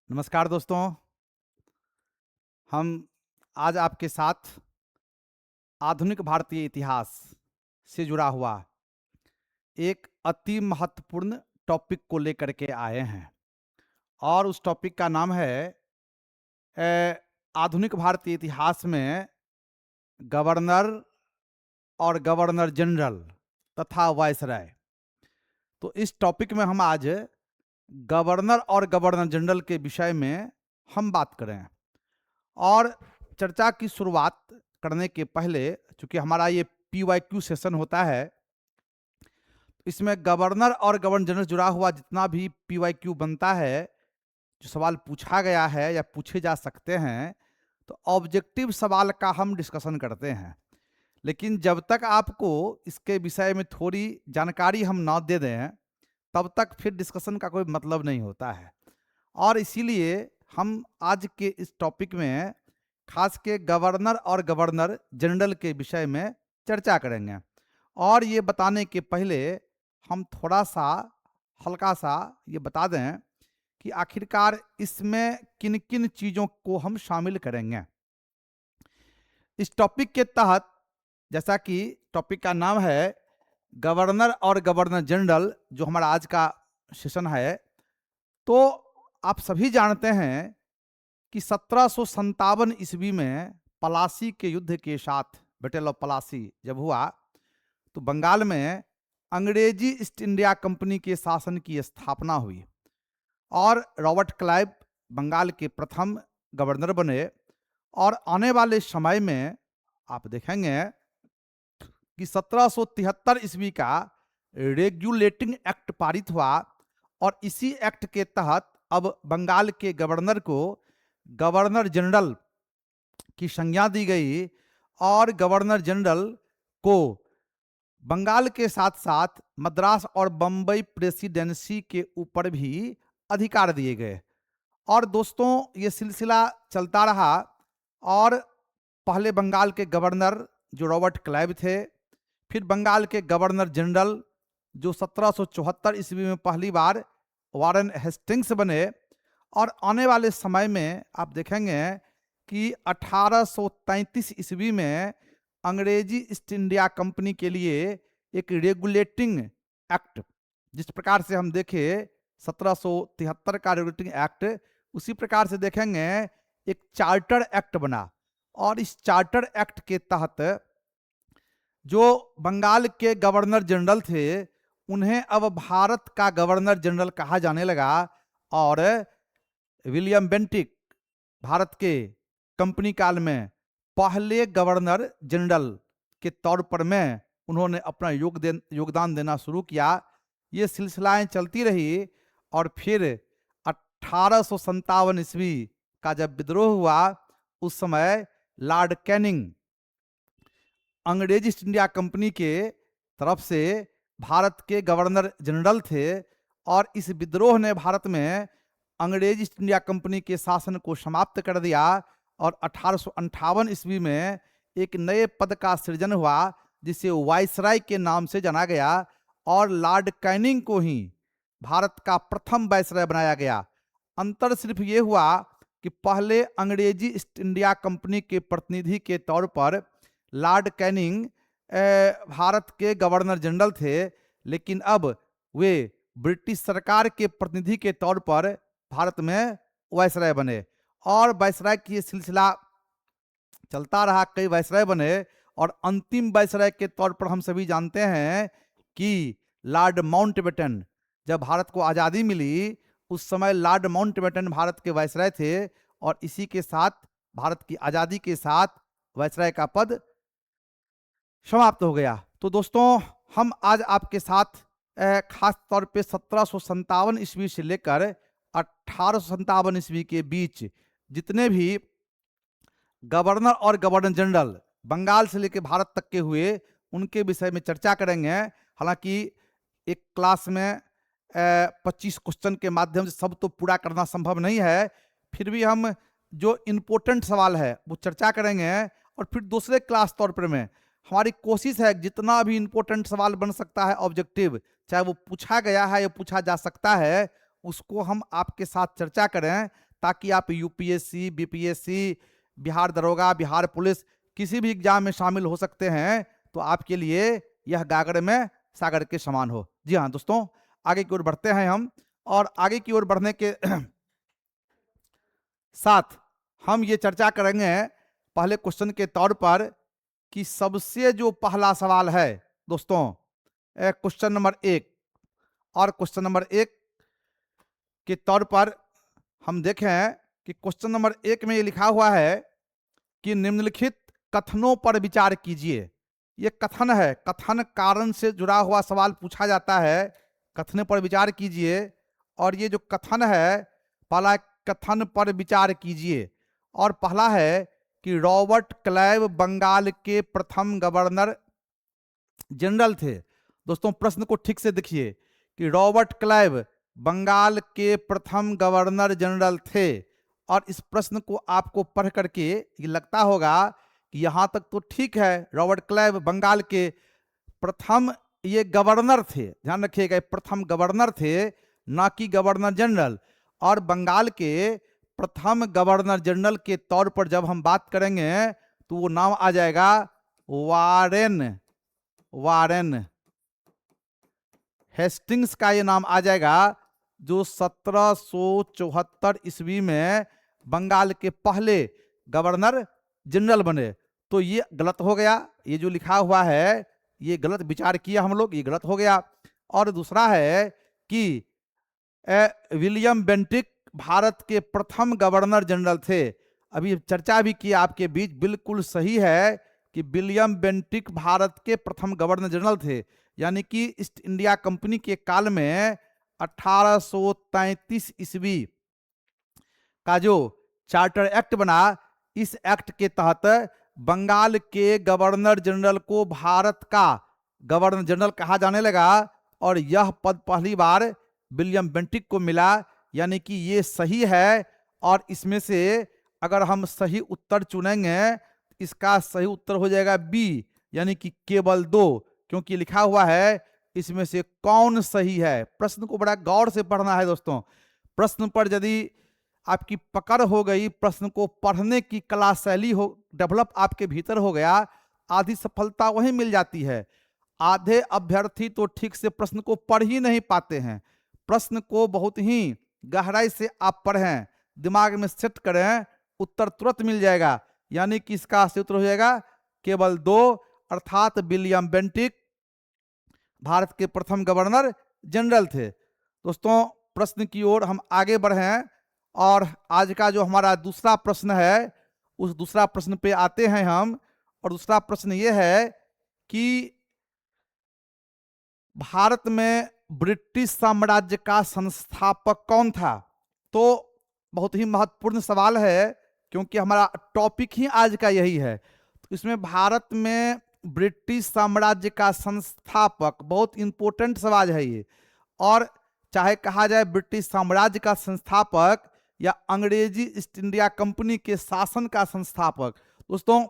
नमस्कार दोस्तों। हम आज आपके साथ आधुनिक भारतीय इतिहास से जुड़ा हुआ एक अति महत्वपूर्ण टॉपिक को लेकर के आए हैं और उस टॉपिक का नाम है आधुनिक भारतीय इतिहास में गवर्नर और गवर्नर जनरल तथा वायसराय। तो इस टॉपिक में हम आज गवर्नर और गवर्नर जनरल के विषय में हम बात करें। और चर्चा की शुरुआत करने के पहले, चूंकि हमारा ये PYQ सेशन होता है, इसमें गवर्नर और गवर्नर जनरल जुड़ा हुआ जितना भी PYQ बनता है, जो सवाल पूछा गया है या पूछे जा सकते हैं, तो ऑब्जेक्टिव सवाल का हम डिस्कशन करते हैं। लेकिन जब तक आपको इसके विषय में थोड़ी जानकारी हम ना दे दें, तब तक फिर डिस्कशन का कोई मतलब नहीं होता है। और इसीलिए हम आज के इस टॉपिक में खास के गवर्नर और गवर्नर जनरल के विषय में चर्चा करेंगे। और ये बताने के पहले हम थोड़ा सा हल्का सा ये बता दें कि आखिरकार इसमें किन किन चीज़ों को हम शामिल करेंगे इस टॉपिक के तहत। जैसा कि टॉपिक का नाम है गवर्नर और गवर्नर जनरल, जो हमारा आज का सेशन है, तो आप सभी जानते हैं कि 1757 ईस्वी में पलासी के युद्ध के साथ, बैटल ऑफ पलासी जब हुआ, तो बंगाल में अंग्रेजी ईस्ट इंडिया कंपनी के शासन की स्थापना हुई और रॉबर्ट क्लाइव बंगाल के प्रथम गवर्नर बने। और आने वाले समय में आप देखेंगे कि 1773 ईस्वी का रेगुलेटिंग एक्ट पारित हुआ और इसी एक्ट के तहत अब बंगाल के गवर्नर को गवर्नर जनरल की संज्ञा दी गई और गवर्नर जनरल को बंगाल के साथ साथ मद्रास और बंबई प्रेसिडेंसी के ऊपर भी अधिकार दिए गए। और दोस्तों, ये सिलसिला चलता रहा और पहले बंगाल के गवर्नर जो रॉबर्ट क्लाइव थे, फिर बंगाल के गवर्नर जनरल जो 1774 ईस्वी में पहली बार वारेन हेस्टिंग्स बने। और आने वाले समय में आप देखेंगे कि 1833 ईस्वी में अंग्रेजी ईस्ट इंडिया कंपनी के लिए एक रेगुलेटिंग एक्ट, जिस प्रकार से हम देखें 1773 का रेगुलेटिंग एक्ट, उसी प्रकार से देखेंगे एक चार्टर एक्ट बना। और इस चार्टर एक्ट के तहत जो बंगाल के गवर्नर जनरल थे, उन्हें अब भारत का गवर्नर जनरल कहा जाने लगा। और विलियम बेंटिक भारत के कंपनी काल में पहले गवर्नर जनरल के तौर पर में उन्होंने अपना योगदान देना शुरू किया। ये सिलसिलाएं चलती रही और फिर 1857 ईस्वी का जब विद्रोह हुआ, उस समय लॉर्ड कैनिंग अंग्रेजी ईस्ट इंडिया कंपनी के तरफ से भारत के गवर्नर जनरल थे। और इस विद्रोह ने भारत में अंग्रेजी ईस्ट इंडिया कंपनी के शासन को समाप्त कर दिया और 1858 ईस्वी में एक नए पद का सृजन हुआ, जिसे वायसराय के नाम से जाना गया। और लॉर्ड कैनिंग को ही भारत का प्रथम वायसराय बनाया गया। अंतर सिर्फ ये हुआ कि पहले अंग्रेजी ईस्ट इंडिया कंपनी के प्रतिनिधि के तौर पर लॉर्ड कैनिंग भारत के गवर्नर जनरल थे, लेकिन अब वे ब्रिटिश सरकार के प्रतिनिधि के तौर पर भारत में वायसराय बने। और वायसराय की सिलसिला चलता रहा, कई वायसराय बने। और अंतिम वायसराय के तौर पर हम सभी जानते हैं कि लॉर्ड माउंटबेटन, जब भारत को आज़ादी मिली, उस समय लॉर्ड माउंटबेटन भारत के वायसराय थे। और इसी के साथ, भारत की आज़ादी के साथ, वायसराय का पद समाप्त हो गया। तो दोस्तों, हम आज आपके साथ खास तौर पे 1757 ईस्वी से लेकर 1857 ईस्वी के बीच जितने भी गवर्नर और गवर्नर जनरल बंगाल से लेकर भारत तक के हुए, उनके विषय में चर्चा करेंगे। हालांकि एक क्लास में 25 क्वेश्चन के माध्यम से सब तो पूरा करना संभव नहीं है, फिर भी हम जो इम्पोर्टेंट सवाल है वो चर्चा करेंगे। और फिर दूसरे क्लास तौर पर में हमारी कोशिश है जितना भी इम्पोर्टेंट सवाल बन सकता है ऑब्जेक्टिव, चाहे वो पूछा गया है या पूछा जा सकता है, उसको हम आपके साथ चर्चा करें, ताकि आप यूपीएससी, बीपीएससी, बिहार दरोगा, बिहार पुलिस किसी भी एग्जाम में शामिल हो सकते हैं, तो आपके लिए यह गागर में सागर के समान हो। जी हाँ दोस्तों, आगे की ओर बढ़ते हैं हम, और आगे की ओर बढ़ने के साथ हम ये चर्चा करेंगे पहले क्वेश्चन के तौर पर कि सबसे जो पहला सवाल है दोस्तों, क्वेश्चन नंबर 1, और क्वेश्चन नंबर 1 के तौर पर हम देखें कि क्वेश्चन नंबर 1 में ये लिखा हुआ है कि निम्नलिखित कथनों पर विचार कीजिए। ये कथन है, कथन कारण से जुड़ा हुआ सवाल पूछा जाता है, कथन पर विचार कीजिए। और ये जो कथन है, पहला कथन पर विचार कीजिए, और पहला है कि रॉबर्ट क्लाइव बंगाल के प्रथम गवर्नर जनरल थे। दोस्तों प्रश्न को ठीक से देखिए कि रॉबर्ट क्लाइव बंगाल के प्रथम गवर्नर जनरल थे, और इस प्रश्न को आपको पढ़ करके ये लगता होगा कि यहाँ तक तो ठीक है, रॉबर्ट क्लाइव बंगाल के प्रथम ये गवर्नर थे, ध्यान रखिएगा, प्रथम गवर्नर थे, ना कि गवर्नर जनरल। और बंगाल के प्रथम गवर्नर जनरल के तौर पर जब हम बात करेंगे तो वो नाम आ जाएगा वारेन हेस्टिंग्स का ये नाम आ जाएगा, जो 1774 ईस्वी में बंगाल के पहले गवर्नर जनरल बने। तो ये गलत हो गया, ये जो लिखा हुआ है ये गलत विचार किया हम लोग, ये गलत हो गया। और दूसरा है कि विलियम बेंटिक भारत के प्रथम गवर्नर जनरल थे। अभी चर्चा भी की आपके बीच, बिल्कुल सही है कि विलियम बेंटिक भारत के प्रथम गवर्नर जनरल थे, यानी कि ईस्ट इंडिया कंपनी के काल में 1833 ईस्वी का जो चार्टर एक्ट बना, इस एक्ट के तहत बंगाल के गवर्नर जनरल को भारत का गवर्नर जनरल कहा जाने लगा, और यह पद पहली बार विलियम बेंटिक को मिला। यानी कि ये सही है, और इसमें से अगर हम सही उत्तर चुनेंगे, इसका सही उत्तर हो जाएगा बी, यानी कि केवल 2, क्योंकि लिखा हुआ है इसमें से कौन सही है। प्रश्न को बड़ा गौर से पढ़ना है दोस्तों। प्रश्न पर यदि आपकी पकड़ हो गई, प्रश्न को पढ़ने की कला शैली हो डेवलप आपके भीतर हो गया, आधी सफलता वहीं मिल जाती है। आधे अभ्यर्थी तो ठीक से प्रश्न को पढ़ ही नहीं पाते हैं। प्रश्न को बहुत ही गहराई से आप पढ़ें, दिमाग में सेट करें, उत्तर तुरंत मिल जाएगा। यानी कि इसका सही उत्तर हो जाएगा केवल 2, अर्थात विलियम बेंटिक भारत के प्रथम गवर्नर जनरल थे। दोस्तों प्रश्न की ओर हम आगे बढ़ें, और आज का जो हमारा दूसरा प्रश्न है, उस दूसरा प्रश्न पे आते हैं हम। और दूसरा प्रश्न ये है कि भारत में ब्रिटिश साम्राज्य का संस्थापक कौन था। तो बहुत ही महत्वपूर्ण सवाल है, क्योंकि हमारा टॉपिक ही आज का यही है। तो इसमें भारत में ब्रिटिश साम्राज्य का संस्थापक, बहुत इंपॉर्टेंट सवाल है ये। और चाहे कहा जाए ब्रिटिश साम्राज्य का संस्थापक या अंग्रेजी ईस्ट इंडिया कंपनी के शासन का संस्थापक, दोस्तों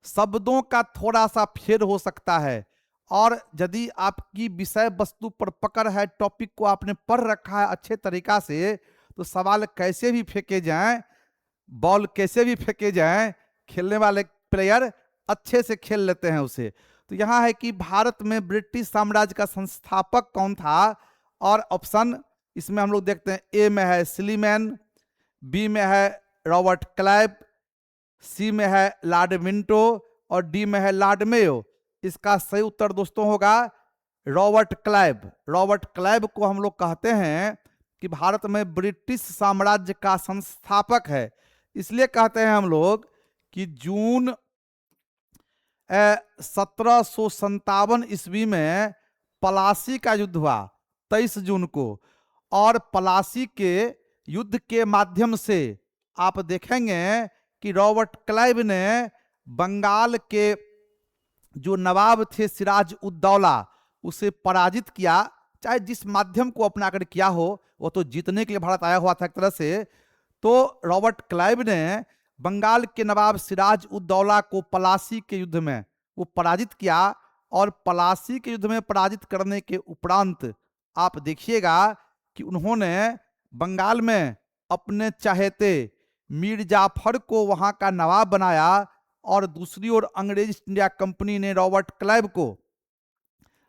शब्दों का थोड़ा सा फेर हो सकता है। और यदि आपकी विषय वस्तु पर पकड़ है, टॉपिक को आपने पढ़ रखा है अच्छे तरीका से, तो सवाल कैसे भी फेंके जाएं, बॉल कैसे भी फेंके जाएं, खेलने वाले प्लेयर अच्छे से खेल लेते हैं उसे। तो यहाँ है कि भारत में ब्रिटिश साम्राज्य का संस्थापक कौन था। और ऑप्शन इसमें हम लोग देखते हैं, ए में है सिलीमैन, बी में है रॉबर्ट क्लाइव, सी में है लॉर्ड मिंटो, और डी में है लॉर्ड मेयो। इसका सही उत्तर दोस्तों होगा रॉबर्ट क्लाइव। रॉबर्ट क्लाइव को हम लोग कहते हैं कि भारत में ब्रिटिश साम्राज्य का संस्थापक है। इसलिए कहते हैं हम लोग कि जून 1757 ईस्वी में पलासी का युद्ध हुआ 23 जून को, और पलासी के युद्ध के माध्यम से आप देखेंगे कि रॉबर्ट क्लाइव ने बंगाल के जो नवाब थे सिराज उद दौला, उसे पराजित किया। चाहे जिस माध्यम को अपना कर किया हो, वो तो जीतने के लिए भारत आया हुआ था एक तरह से। तो रॉबर्ट क्लाइव ने बंगाल के नवाब सिराज उद दौला को पलासी के युद्ध में वो पराजित किया, और पलासी के युद्ध में पराजित करने के उपरांत आप देखिएगा कि उन्होंने बंगाल में अपने चहेते मीर जाफर को वहां का नवाब बनाया और दूसरी ओर अंग्रेज ईस्ट इंडिया कंपनी ने रॉबर्ट क्लाइव को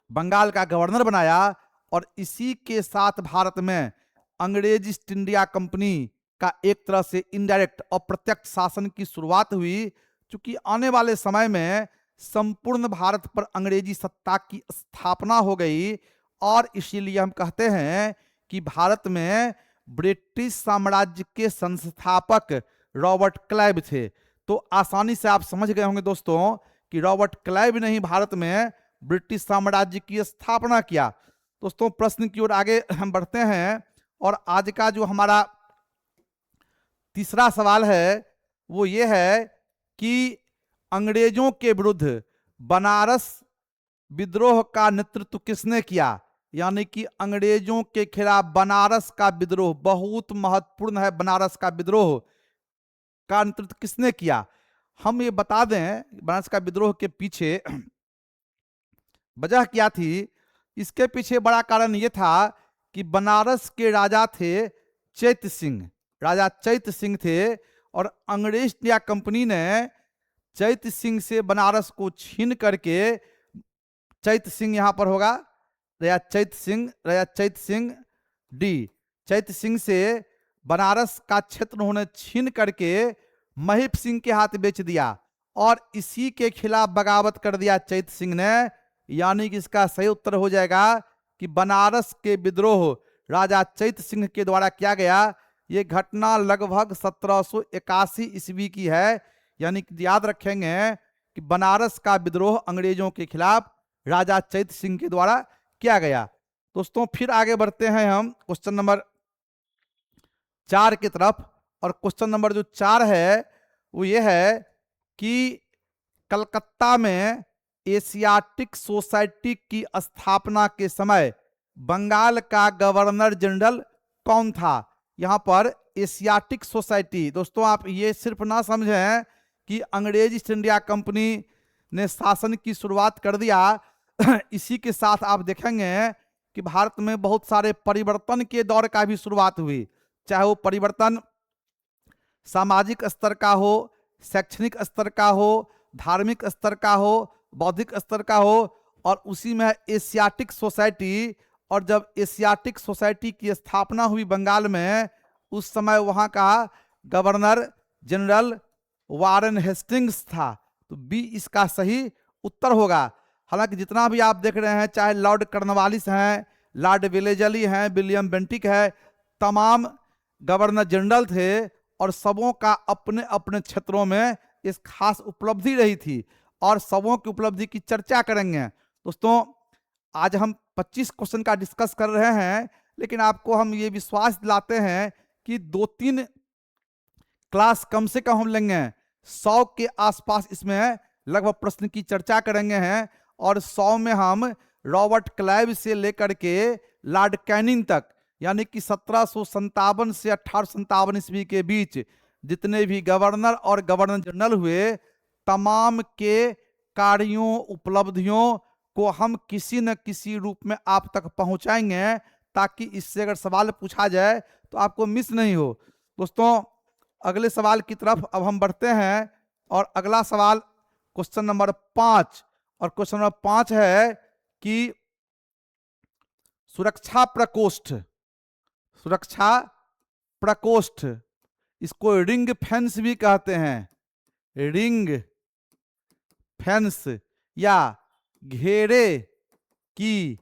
बंगाल का गवर्नर बनाया। और इसी के साथ भारत में अंग्रेज ईस्ट इंडिया कंपनी का एक तरह से इनडायरेक्ट अप्रत्यक्ष शासन की शुरुआत हुई। चूंकि आने वाले समय में संपूर्ण भारत पर अंग्रेजी सत्ता की स्थापना हो गई और इसीलिए हम कहते हैं कि भारत में ब्रिटिश साम्राज्य के संस्थापक रॉबर्ट क्लाइव थे। तो आसानी से आप समझ गए होंगे दोस्तों कि रॉबर्ट क्लाइव ने ही भारत में ब्रिटिश साम्राज्य की स्थापना किया। दोस्तों प्रश्न की ओर आगे हम बढ़ते हैं और आज का जो हमारा तीसरा सवाल है वो ये है कि अंग्रेजों के विरुद्ध बनारस विद्रोह का नेतृत्व किसने किया। यानी कि अंग्रेजों के खिलाफ बनारस का विद्रोह बहुत महत्वपूर्ण है। बनारस का विद्रोह का नेतृत्व किसने किया। हम ये बता दें बनारस का विद्रोह के पीछे वजह क्या थी। इसके पीछे बड़ा कारण ये था कि बनारस के राजा थे चैत्य सिंह, राजा चैत्य सिंह थे और अंग्रेज इंडिया कंपनी ने चैत्य सिंह से बनारस को छीन करके, चैत्य सिंह यहां पर होगा राजा चैत्य सिंह डी, चैत्य सिंह से बनारस का क्षेत्र उन्होंने छीन करके महिप सिंह के हाथ बेच दिया और इसी के खिलाफ बगावत कर दिया चैत्य सिंह ने। यानी कि इसका सही उत्तर हो जाएगा कि बनारस के विद्रोह राजा चैत्य सिंह के द्वारा किया गया। ये घटना लगभग 1781 ईस्वी की है। यानी कि याद रखेंगे कि बनारस का विद्रोह अंग्रेजों के खिलाफ राजा चैत्य सिंह के द्वारा किया गया। दोस्तों फिर आगे बढ़ते हैं हम क्वेश्चन नंबर 4 की तरफ। और क्वेश्चन नंबर जो 4 है वो ये है कि कलकत्ता में एशियाटिक सोसाइटी की स्थापना के समय बंगाल का गवर्नर जनरल कौन था। यहां पर एशियाटिक सोसाइटी, दोस्तों आप ये सिर्फ ना समझें कि अंग्रेज ईस्ट इंडिया कंपनी ने शासन की शुरुआत कर दिया। इसी के साथ आप देखेंगे कि भारत में बहुत सारे परिवर्तन के दौर का भी शुरुआत हुई। चाहे वो परिवर्तन सामाजिक स्तर का हो, शैक्षणिक स्तर का हो, धार्मिक स्तर का हो, बौद्धिक स्तर का हो। और उसी में एशियाटिक सोसाइटी। और जब एशियाटिक सोसाइटी की स्थापना हुई बंगाल में, उस समय वहां का गवर्नर जनरल वारेन हेस्टिंग्स था। तो बी इसका सही उत्तर होगा। हालांकि जितना भी आप देख रहे हैं, चाहे लॉर्ड कर्नवालिस हैं, लॉर्ड वेलेजली हैं, विलियम बेंटिक है, तमाम गवर्नर जनरल थे और सबों का अपने अपने क्षेत्रों में इस खास उपलब्धि रही थी और सबों की उपलब्धि की चर्चा करेंगे। दोस्तों आज हम 25 क्वेश्चन का डिस्कस कर रहे हैं, लेकिन आपको हम ये विश्वास दिलाते हैं कि 2-3 क्लास कम से कम हम लेंगे। 100 के आसपास इसमें लगभग प्रश्न की चर्चा करेंगे हैं और 100 में हम रॉबर्ट क्लाइव से लेकर के लॉर्ड कैनिंग तक, यानी कि 1757 से 1857 ईस्वी के बीच जितने भी गवर्नर और गवर्नर जनरल हुए, तमाम के कार्यों उपलब्धियों को हम किसी न किसी रूप में आप तक पहुंचाएंगे, ताकि इससे अगर सवाल पूछा जाए तो आपको मिस नहीं हो। दोस्तों अगले सवाल की तरफ अब हम बढ़ते हैं और अगला सवाल क्वेश्चन नंबर 5। और क्वेश्चन नंबर 5 है कि सुरक्षा प्रकोष्ठ, सुरक्षा प्रकोष्ठ, इसको रिंग फेंस भी कहते हैं, रिंग फेंस या घेरे की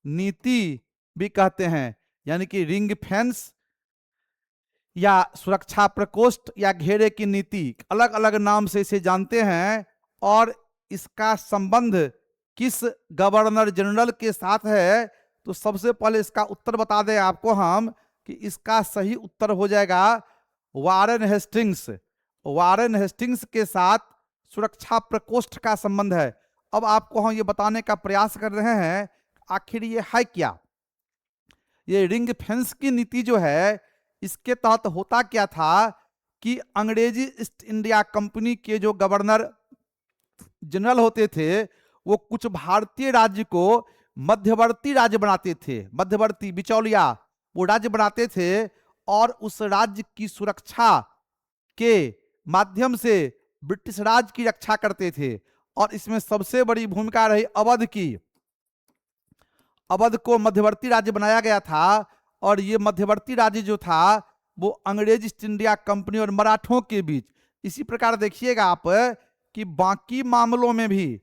नीति भी कहते हैं। यानी कि रिंग फेंस या सुरक्षा प्रकोष्ठ या घेरे की नीति, अलग अलग नाम से इसे जानते हैं। और इसका संबंध किस गवर्नर जनरल के साथ है, तो सबसे पहले इसका उत्तर बता दें आपको हम कि इसका सही उत्तर हो जाएगा वारेन हेस्टिंग्स। वारेन हेस्टिंग्स के साथ सुरक्षा प्रकोष्ठ का संबंध है। अब आपको हम ये बताने का प्रयास कर रहे हैं आखिर ये है क्या। ये रिंग फेंस की नीति जो है, इसके तहत होता क्या था कि अंग्रेजी ईस्ट इंडिया कंपनी के जो गवर्नर जनरल होते थे, वो कुछ भारतीय राज्य को मध्यवर्ती राज्य बनाते थे, मध्यवर्ती बिचौलिया वो राज्य बनाते थे और उस राज्य की सुरक्षा के माध्यम से ब्रिटिश राज की रक्षा करते थे। और इसमें सबसे बड़ी भूमिका रही अवध की। अवध को मध्यवर्ती राज्य बनाया गया था और ये मध्यवर्ती राज्य जो था वो अंग्रेज ईस्ट इंडिया कंपनी और मराठों के बीच। इसी प्रकार देखिएगा आप कि बाकी मामलों में भी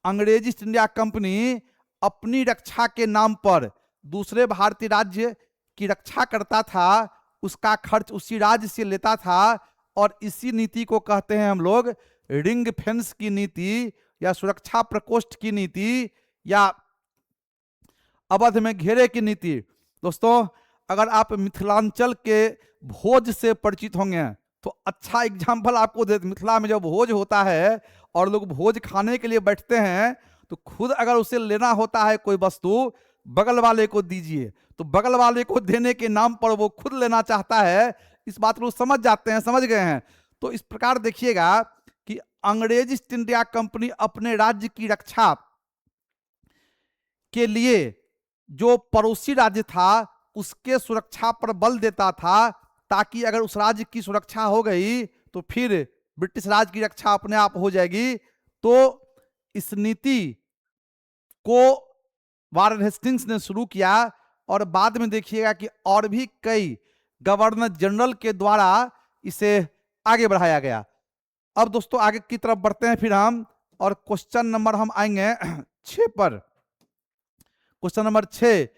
अंग्रेज ईस्ट इंडिया कंपनी अपनी रक्षा के नाम पर दूसरे भारतीय राज्य की रक्षा करता था, उसका खर्च उसी राज्य से लेता था। और इसी नीति को कहते हैं हम लोग रिंग फेंस की नीति या सुरक्षा प्रकोष्ठ की नीति या अवध में घेरे की नीति। दोस्तों, अगर आप मिथिलांचल के भोज से परिचित होंगे तो अच्छा एग्जाम्पल आपको दे। मिथिला में जब भोज होता है और लोग भोज खाने के लिए बैठते हैं तो खुद अगर उसे लेना होता है कोई वस्तु, बगल वाले को दीजिए, तो बगल वाले को देने के नाम पर वो खुद लेना चाहता है। इस बात को समझ जाते हैं, समझ गए हैं। तो इस प्रकार देखिएगा कि अंग्रेज ईस्ट इंडिया कंपनी अपने राज्य की रक्षा के लिए जो पड़ोसी राज्य था उसके सुरक्षा पर बल देता था, ताकि अगर उस राज्य की सुरक्षा हो गई तो फिर ब्रिटिश राज की रक्षा अपने आप हो जाएगी। तो इस नीति को वारेन हेस्टिंग्स ने शुरू किया और बाद में देखिएगा कि और भी कई गवर्नर जनरल के द्वारा इसे आगे बढ़ाया गया। अब दोस्तों आगे की तरफ बढ़ते हैं फिर हम, और क्वेश्चन नंबर हम आएंगे 6 पर। क्वेश्चन नंबर 6,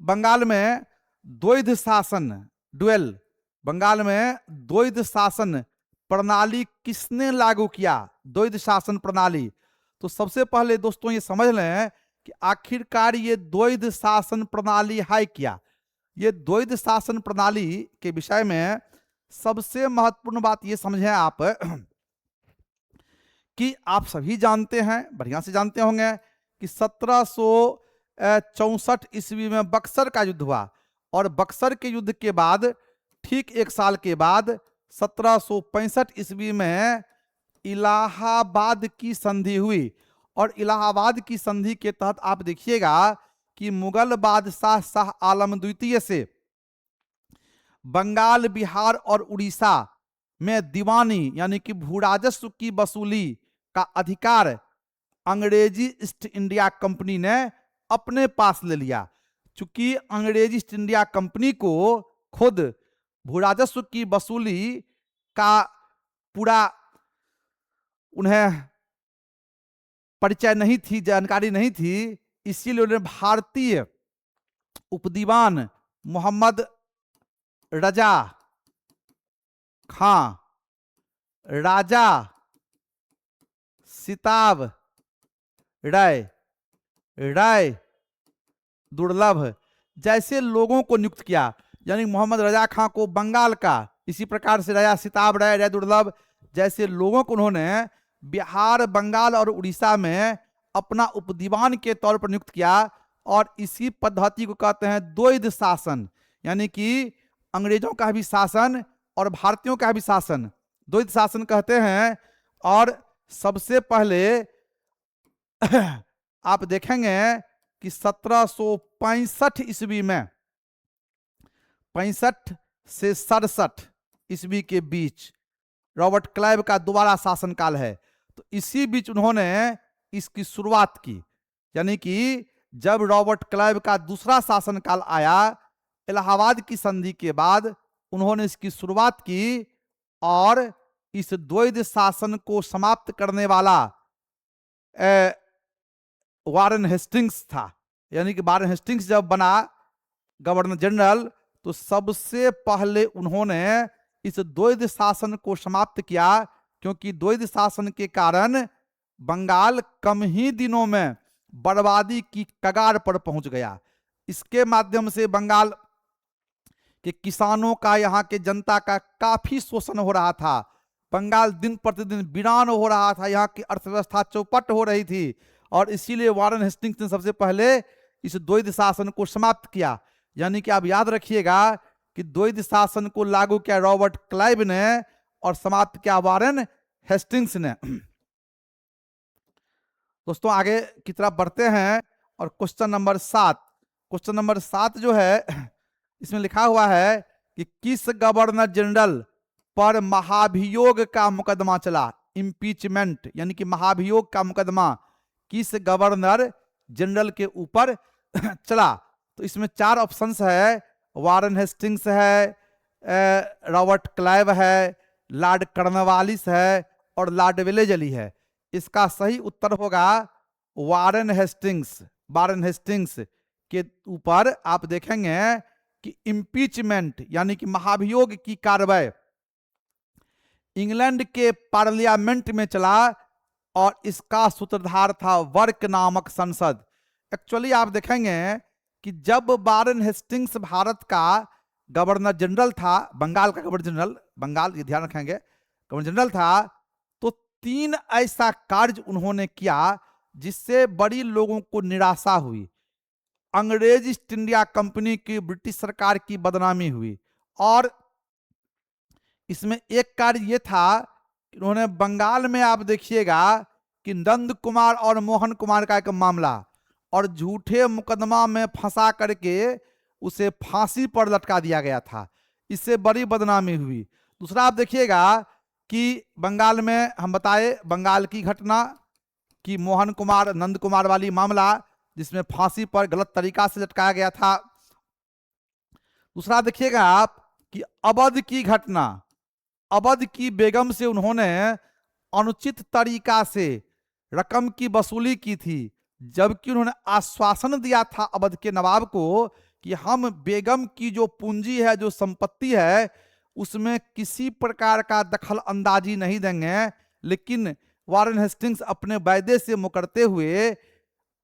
बंगाल में द्वैध शासन ड्यूएल, बंगाल में द्वैध शासन प्रणाली किसने लागू किया? द्वैध शासन प्रणाली। तो सबसे पहले दोस्तों ये समझ लें कि आखिरकार ये द्वैध शासन प्रणाली है क्या। ये द्वैध शासन प्रणाली के विषय में सबसे महत्वपूर्ण बात ये समझें आप कि आप सभी जानते हैं, बढ़िया से जानते होंगे कि 1764 ईस्वी में बक्सर का युद्ध हुआ और बक्सर के युद्ध के बाद ठीक एक साल के बाद 1765 ईस्वी में इलाहाबाद की संधि हुई। और इलाहाबाद की संधि के तहत आप देखिएगा कि मुगल बादशाह शाह आलम द्वितीय से बंगाल, बिहार और उड़ीसा में दीवानी यानी कि भूराजस्व की वसूली का अधिकार अंग्रेजी ईस्ट इंडिया कंपनी ने अपने पास ले लिया। चूंकि अंग्रेजी ईस्ट इंडिया कंपनी को खुद भूराजस्व की वसूली का पूरा उन्हें परिचय नहीं थी, जानकारी नहीं थी, इसीलिए उन्हें भारतीय उपदीवान मोहम्मद रजा खां, राजा सिताब राय, राय दुर्लभ जैसे लोगों को नियुक्त किया। यानी मोहम्मद रजा खां को बंगाल का, इसी प्रकार से राजा सिताब राय, राय दुर्लभ जैसे लोगों को उन्होंने बिहार, बंगाल और उड़ीसा में अपना उपदीवान के तौर पर नियुक्त किया। और इसी पद्धति को कहते हैं द्वैध शासन, यानी कि अंग्रेजों का भी शासन और भारतीयों का भी शासन, द्वैध शासन कहते हैं। और सबसे पहले आप देखेंगे कि 1765 ईस्वी में 65 से 67 ईस्वी के बीच रॉबर्ट क्लाइव का दोबारा शासनकाल है। तो इसी बीच उन्होंने इसकी शुरुआत की, यानी कि जब रॉबर्ट क्लाइव का दूसरा शासनकाल आया इलाहाबाद की संधि के बाद, उन्होंने इसकी शुरुआत की। और इस द्वैध शासन को समाप्त करने वाला वारेन हेस्टिंग्स था। यानी कि वारेन हेस्टिंग्स जब बना गवर्नर जनरल तो सबसे पहले उन्होंने इस द्वैध शासन को समाप्त किया, क्योंकि द्वैध शासन के कारण बंगाल कम ही दिनों में बर्बादी की कगार पर पहुंच गया। इसके माध्यम से बंगाल के किसानों का, यहाँ के जनता का काफी शोषण हो रहा था। बंगाल दिन प्रतिदिन वीरान हो रहा था, यहाँ की अर्थव्यवस्था चौपट हो रही थी। और इसीलिए वारेन हेस्टिंग्स ने सबसे पहले इस द्वैध शासन को समाप्त किया। यानी कि आप याद रखिएगा कि द्वैध शासन को लागू किया रॉबर्ट क्लाइव ने और समाप्त किया वारेन हेस्टिंग्स ने। दोस्तों आगे की तरफ बढ़ते हैं और क्वेश्चन नंबर 7 जो है इसमें लिखा हुआ है कि किस गवर्नर जनरल पर महाभियोग का मुकदमा चला। इम्पीचमेंट यानी कि महाभियोग का मुकदमा किस गवर्नर जनरल के ऊपर चला। तो इसमें 4 ऑप्शंस है, वारन हेस्टिंग्स है, रॉबर्ट क्लाइव है, लॉर्ड कर्नवालिस है और लॉर्ड वेलेजली है। इसका सही उत्तर होगा वारन हेस्टिंग्स। वारन हेस्टिंग्स के ऊपर आप देखेंगे कि इम्पीचमेंट यानी कि महाभियोग की कार्रवाई इंग्लैंड के पार्लियामेंट में चला और इसका सूत्रधार था वर्क नामक संसद। एक्चुअली आप देखेंगे कि जब वारन हेस्टिंग्स भारत का गवर्नर जनरल था, बंगाल का गवर्नर जनरल, बंगाल ये ध्यान रखेंगे, गवर्नर जनरल था, तो 3 ऐसा कार्य उन्होंने किया जिससे बड़ी लोगों को निराशा हुई। अंग्रेज ईस्ट इंडिया कंपनी की, ब्रिटिश सरकार की बदनामी हुई। और इसमें एक कार्य यह था कि उन्होंने बंगाल में आप देखिएगा कि नंद कुमार और मोहन कुमार का एक मामला और झूठे मुकदमा में फंसा करके उसे फांसी पर लटका दिया गया था। इससे बड़ी बदनामी हुई। दूसरा आप देखिएगा कि बंगाल में हम बताए बंगाल की घटना कि मोहन कुमार नंद कुमार वाली मामला जिसमें फांसी पर गलत तरीका से लटकाया गया था। दूसरा देखिएगा आप कि अवध की घटना, अवध की बेगम से उन्होंने अनुचित तरीका से रकम की वसूली की थी, जबकि उन्होंने आश्वासन दिया था अवध के नवाब को कि हम बेगम की जो पूंजी है, जो संपत्ति है, उसमें किसी प्रकार का दखल अंदाजी नहीं देंगे। लेकिन वारन हेस्टिंग्स अपने वायदे से मुकरते हुए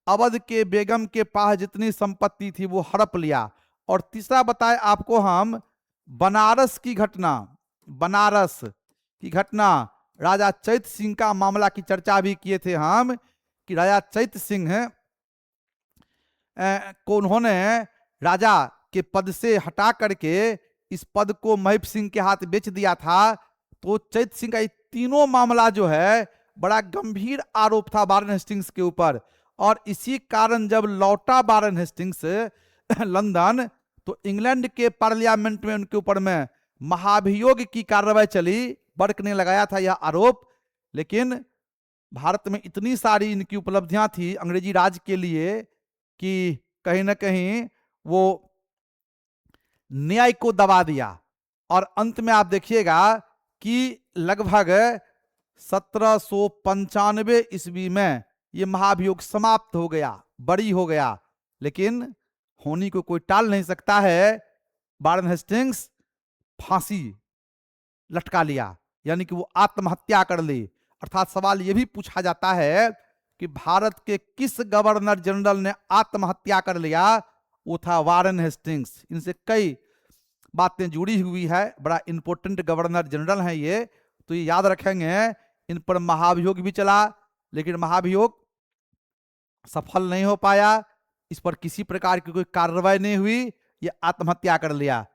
अवध के बेगम के पास जितनी संपत्ति थी वो हड़प लिया। और तीसरा बताए आपको हम बनारस की घटना, बनारस की घटना, राजा चैत सिंह का मामला की चर्चा भी किए थे हम कि राजा चैत सिंह को उन्होंने राजा के पद से हटा करके इस पद को महब सिंह के हाथ बेच दिया था। तो चैत सिंह का ये तीनों मामला जो है बड़ा गंभीर आरोप था वारन हेस्टिंग्स के ऊपर। और इसी कारण जब लौटा वारन हेस्टिंग्स लंदन, तो इंग्लैंड के पार्लियामेंट में उनके ऊपर में महाभियोग की कार्रवाई चली। बर्क ने लगाया था यह आरोप, लेकिन भारत में इतनी सारी इनकी उपलब्धियां थी अंग्रेजी राज के लिए कि कहीं ना कहीं वो न्याय को दबा दिया। और अंत में आप देखिएगा कि लगभग 1795 ईस्वी में ये महाभियोग समाप्त हो गया, बड़ी हो गया। लेकिन होनी को कोई टाल नहीं सकता है। वारन हेस्टिंग्स फांसी लटका लिया, यानी कि वो आत्महत्या कर ली। अर्थात सवाल यह भी पूछा जाता है कि भारत के किस गवर्नर जनरल ने आत्महत्या कर लिया। वो था वारन हेस्टिंग्स। इनसे कई बातें जुड़ी हुई है, बड़ा इंपॉर्टेंट गवर्नर जनरल हैं ये, तो ये याद रखेंगे। इन पर महाभियोग भी चला, लेकिन महाभियोग सफल नहीं हो पाया, इस पर किसी प्रकार की कोई कार्रवाई नहीं हुई, ये आत्महत्या कर लिया।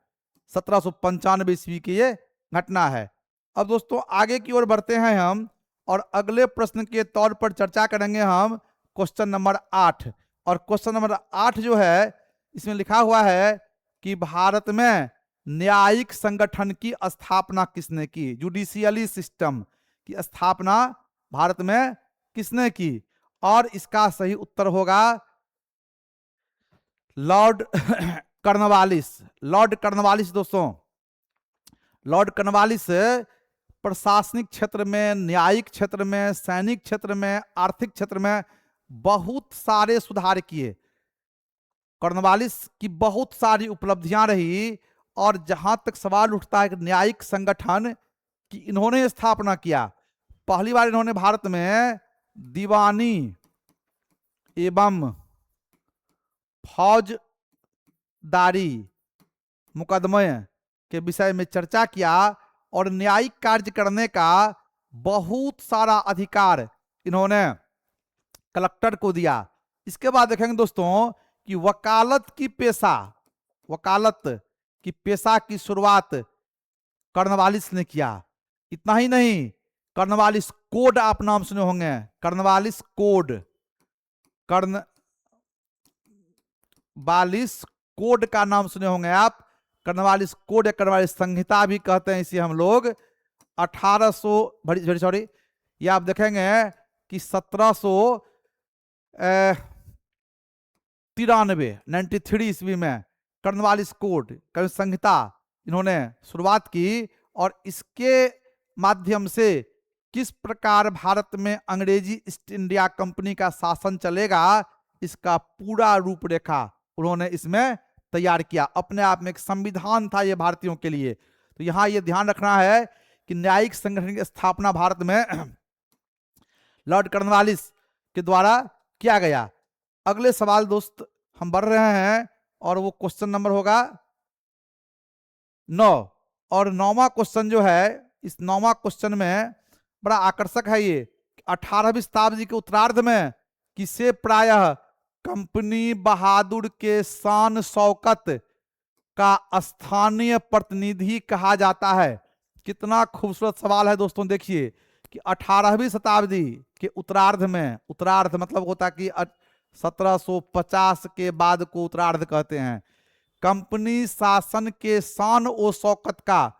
1795 ईस्वी की ये घटना है। अब दोस्तों आगे की ओर बढ़ते हैं हम, और अगले प्रश्न के तौर पर चर्चा करेंगे हम क्वेश्चन नंबर 8। और क्वेश्चन नंबर 8 जो है इसमें लिखा हुआ है कि भारत में न्यायिक संगठन की स्थापना किसने की, जुडिशियली सिस्टम की स्थापना भारत में किसने की। और इसका सही उत्तर होगा लॉर्ड कर्नवालिस। लॉर्ड कर्नवालिस दोस्तों, लॉर्ड कर्नवालिस प्रशासनिक क्षेत्र में, न्यायिक क्षेत्र में, सैनिक क्षेत्र में, आर्थिक क्षेत्र में बहुत सारे सुधार किए। कर्नवालिस की बहुत सारी उपलब्धियां रही। और जहां तक सवाल उठता है कि न्यायिक संगठन की इन्होंने स्थापना किया, पहली बार इन्होंने भारत में दीवानी एवं फौजदारी मुकदमे के विषय में चर्चा किया और न्यायिक कार्य करने का बहुत सारा अधिकार इन्होंने कलेक्टर को दिया। इसके बाद देखेंगे दोस्तों कि वकालत की पेशा, वकालत की पेशा की शुरुआत कर्नवालिस ने किया। इतना ही नहीं, कर्नवालिस कोड आप नाम सुने होंगे, कर्नवालिस कोड, कर्नवालिस कोड का नाम सुने होंगे आप। कर्नवालिस कोड या कर्नवालिस संहिता भी कहते हैं इसे हम लोग। 1800 सॉरी, ये आप देखेंगे कि 1793 ईस्वी में कर्नवालिस कोड संहिता इन्होंने शुरुआत की, और इसके माध्यम से किस प्रकार भारत में अंग्रेजी ईस्ट इंडिया कंपनी का शासन चलेगा इसका पूरा रूपरेखा उन्होंने इसमें तैयार किया। अपने आप में एक संविधान था ये भारतीयों के लिए। तो यहां ये ध्यान रखना है कि न्यायिक संगठन की स्थापना भारत में लॉर्ड कर्नवालिस के द्वारा किया गया। अगले सवाल दोस्त हम बढ़ रहे हैं, और वो क्वेश्चन नंबर होगा 9। और 9वां क्वेश्चन जो है, इस 9वां क्वेश्चन में बड़ा आकर्षक है ये। 18वीं शताब्दी के उत्तरार्ध में किसे प्रायः कंपनी बहादुर के शान शौकत का स्थानीय प्रतिनिधि कहा जाता है? कितना खूबसूरत सवाल है दोस्तों। देखिए कि 18वीं शताब्दी के उत्तरार्ध में, उत्तरार्ध मतलब होता है कि 1750 के बाद को उत्तरार्ध कहते हैं, कंपनी शासन के शान ओ शौकत का,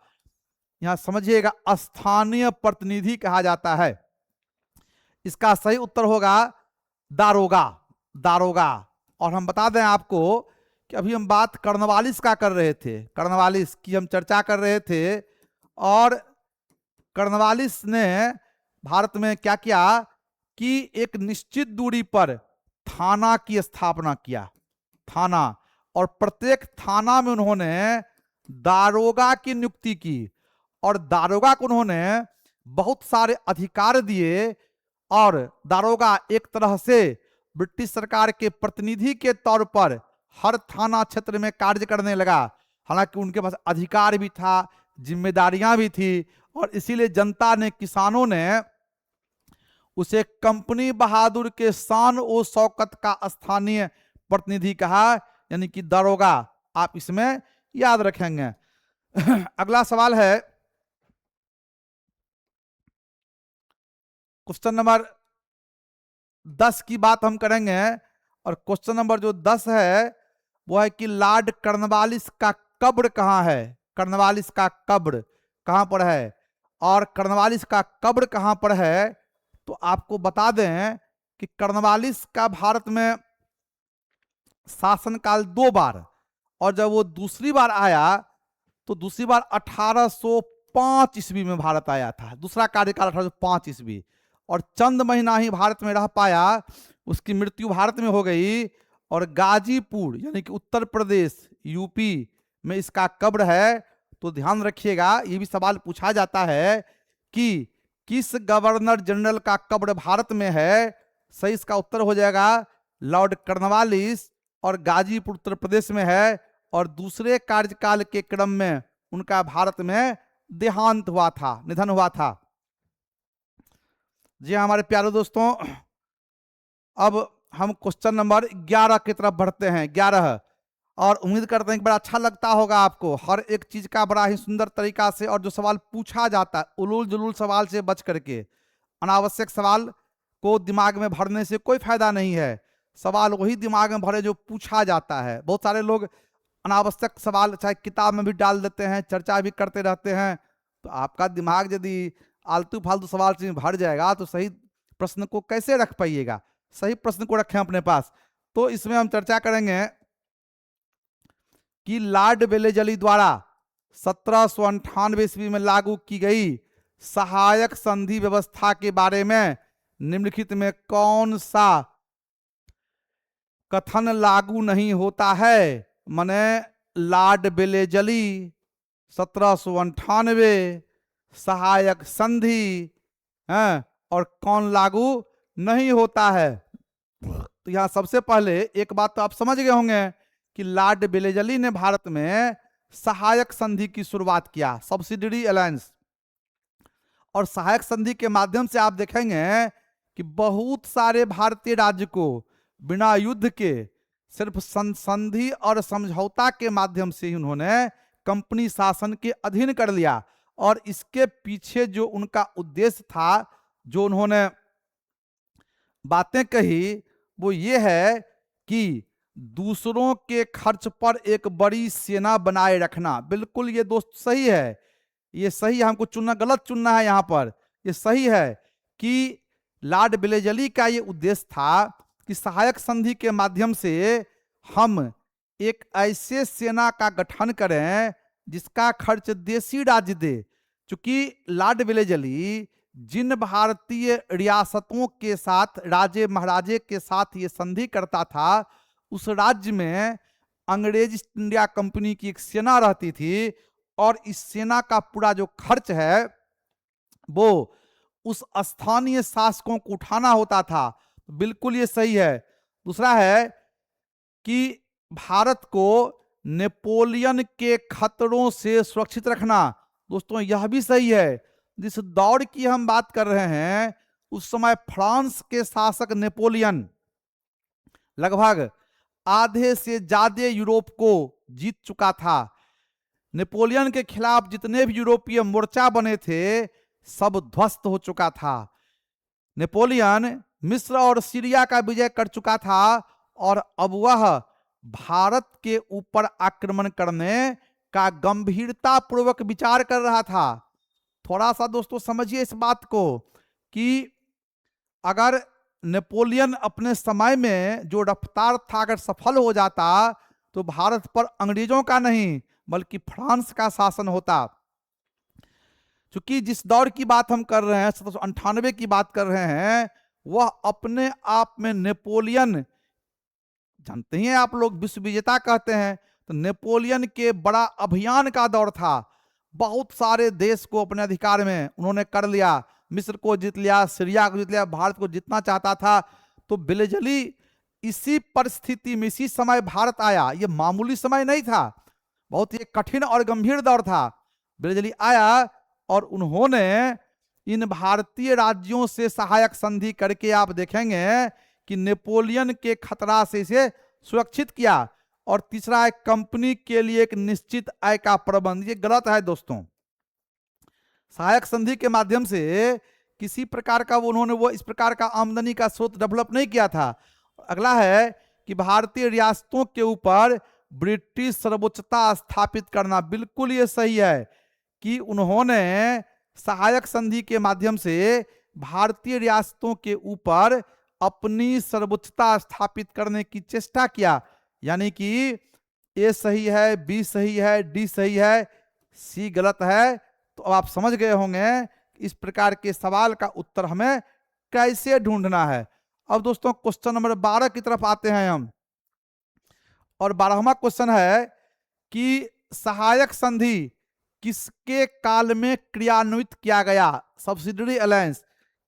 यहां समझिएगा, स्थानीय प्रतिनिधि कहा जाता है। इसका सही उत्तर होगा दारोगा, दारोगा। और हम बता दें आपको कि अभी हम बात कर्नवालिस का कर रहे थे, कर्नवालिस की हम चर्चा कर रहे थे, और कर्नवालिस ने भारत में क्या किया कि एक निश्चित दूरी पर थाना की स्थापना किया, थाना, और प्रत्येक थाना में उन्होंने दारोगा की नियुक्ति की, और दारोगा को उन्होंने बहुत सारे अधिकार दिए, और दारोगा एक तरह से ब्रिटिश सरकार के प्रतिनिधि के तौर पर हर थाना क्षेत्र में कार्य करने लगा। हालांकि उनके पास अधिकार भी था, जिम्मेदारियां भी थी, और इसीलिए जनता ने, किसानों ने उसे कंपनी बहादुर के शान ओ शौकत का स्थानीय प्रतिनिधि कहा, यानी कि दारोगा। आप इसमें याद रखेंगे। अगला सवाल है क्वेश्चन नंबर 10 की बात हम करेंगे, और क्वेश्चन नंबर जो 10 है वो है कि लॉर्ड कर्नवालिस का कब्र कहाँ है? कर्नवालिस का कब्र कहाँ पर है? और कर्नवालिस का कब्र कहाँ पर है? तो आपको बता दें कि कर्नवालिस का भारत में शासनकाल 2 बार, और जब वो दूसरी बार आया तो दूसरी बार 1805 ईस्वी में भारत आया था। दूसरा कार्यकाल 1805 ईस्वी, और चंद महीना ही भारत में रह पाया, उसकी मृत्यु भारत में हो गई, और गाजीपुर यानी कि उत्तर प्रदेश, यूपी में इसका कब्र है। तो ध्यान रखिएगा, ये भी सवाल पूछा जाता है कि किस गवर्नर जनरल का कब्र भारत में है? सही इसका उत्तर हो जाएगा लॉर्ड कर्नवालिस, और गाजीपुर उत्तर प्रदेश में है, और दूसरे कार्यकाल के क्रम में उनका भारत में देहांत हुआ था, निधन हुआ था। जी हमारे प्यारे दोस्तों, अब हम क्वेश्चन नंबर 11 की तरफ बढ़ते हैं। 11, और उम्मीद करते हैं कि बड़ा अच्छा लगता होगा आपको, हर एक चीज का बड़ा ही सुंदर तरीका से, और जो सवाल पूछा जाता है उलूल जुलूल सवाल से बच करके, अनावश्यक सवाल को दिमाग में भरने से कोई फायदा नहीं है। सवाल वही दिमाग में भरे जो पूछा जाता है। बहुत सारे लोग अनावश्यक सवाल चाहे किताब में भी डाल देते हैं, चर्चा भी करते रहते हैं। तो आपका दिमाग यदि आलतू फालतू सवाल से भर जाएगा तो सही प्रश्न को कैसे रख पाइएगा? सही प्रश्न को रखें अपने पास। तो इसमें हम चर्चा करेंगे कि लॉर्ड वेलेजली द्वारा 1798 ईस्वी में लागू की गई सहायक संधि व्यवस्था के बारे में निम्नलिखित में कौन सा कथन लागू नहीं होता है? माने लॉर्ड वेलेजली 1798 सहायक संधि है, और कौन लागू नहीं होता है? तो यहां सबसे पहले एक बात तो आप समझ गए होंगे कि लॉर्ड वेलेजली ने भारत में सहायक संधि की शुरुआत किया, सब्सिडरी अलायंस। और सहायक संधि के माध्यम से आप देखेंगे कि बहुत सारे भारतीय राज्य को बिना युद्ध के सिर्फ संधि और समझौता के माध्यम से ही उन्होंने कंपनी शासन के अधीन कर लिया। और इसके पीछे जो उनका उद्देश्य था, जो उन्होंने बातें कही, वो ये है कि दूसरों के खर्च पर एक बड़ी सेना बनाए रखना। बिल्कुल ये दोस्त सही है, ये सही है, हमको चुनना गलत चुनना है यहाँ पर। ये सही है कि लॉर्ड वेलेजली का ये उद्देश्य था कि सहायक संधि के माध्यम से हम एक ऐसे सेना का गठन करें जिसका खर्च देशी राज्य दे। चूंकि लॉर्ड वेलेजली जिन भारतीय रियासतों के साथ, राजे महाराजे के साथ ये संधि करता था, उस राज्य में अंग्रेज ईस्ट इंडिया कंपनी की एक सेना रहती थी, और इस सेना का पूरा जो खर्च है वो उस स्थानीय शासकों को उठाना होता था। बिल्कुल ये सही है। दूसरा है कि भारत को नेपोलियन के खतरों से सुरक्षित रखना। दोस्तों यह भी सही है। जिस दौर की हम बात कर रहे हैं, उस समय फ्रांस के शासक नेपोलियन लगभग आधे से ज्यादा यूरोप को जीत चुका था। नेपोलियन के खिलाफ जितने भी यूरोपीय मोर्चा बने थे सब ध्वस्त हो चुका था। नेपोलियन मिस्र और सीरिया का विजय कर चुका था, और अब वह भारत के ऊपर आक्रमण करने का गंभीरता पूर्वक विचार कर रहा था। थोड़ा सा दोस्तों समझिए इस बात को कि अगर नेपोलियन अपने समय में जो रफ्तार था अगर सफल हो जाता, तो भारत पर अंग्रेजों का नहीं बल्कि फ्रांस का शासन होता। क्योंकि जिस दौर की बात हम कर रहे हैं, 1798 की बात कर रहे हैं, वह अपने आप में नेपोलियन, जानते हैं आप लोग विश्व विजेता कहते हैं, तो नेपोलियन के बड़ा अभियान का दौर था। बहुत सारे देश को अपने अधिकार में उन्होंने कर लिया। मिस्र को जीत लिया, सीरिया को जीत लिया, भारत को जीतना चाहता था। तो वेलेजली इसी परिस्थिति में, इसी समय भारत आया। यह मामूली समय नहीं था, बहुत ही कठिन और गंभीर दौर था। वेलेजली आया और उन्होंने इन भारतीय राज्यों से सहायक संधि करके आप देखेंगे कि नेपोलियन के खतरा से इसे सुरक्षित किया। और तीसरा है कंपनी के लिए एक निश्चित आय का प्रबंध। ये गलत है दोस्तों। सहायक संधि के माध्यम से किसी प्रकार का उन्होंने वो इस प्रकार का आमदनी का स्रोत डेवलप नहीं किया था। अगला है कि भारतीय रियासतों के ऊपर ब्रिटिश सर्वोच्चता स्थापित करना। बिल्कुल ये सही है कि उन्होंने सहायक संधि के माध्यम से भारतीय रियासतों के ऊपर अपनी सर्वोच्चता स्थापित करने की चेष्टा किया। यानी कि ए सही है, बी सही है, डी सही है, सी गलत है। तो अब आप समझ गए होंगे इस प्रकार के सवाल का उत्तर हमें कैसे ढूंढना है। अब दोस्तों क्वेश्चन नंबर 12 की तरफ आते हैं हम, और 12वां क्वेश्चन है कि सहायक संधि किसके काल में क्रियान्वित किया गया? सब्सिडरी अलायंस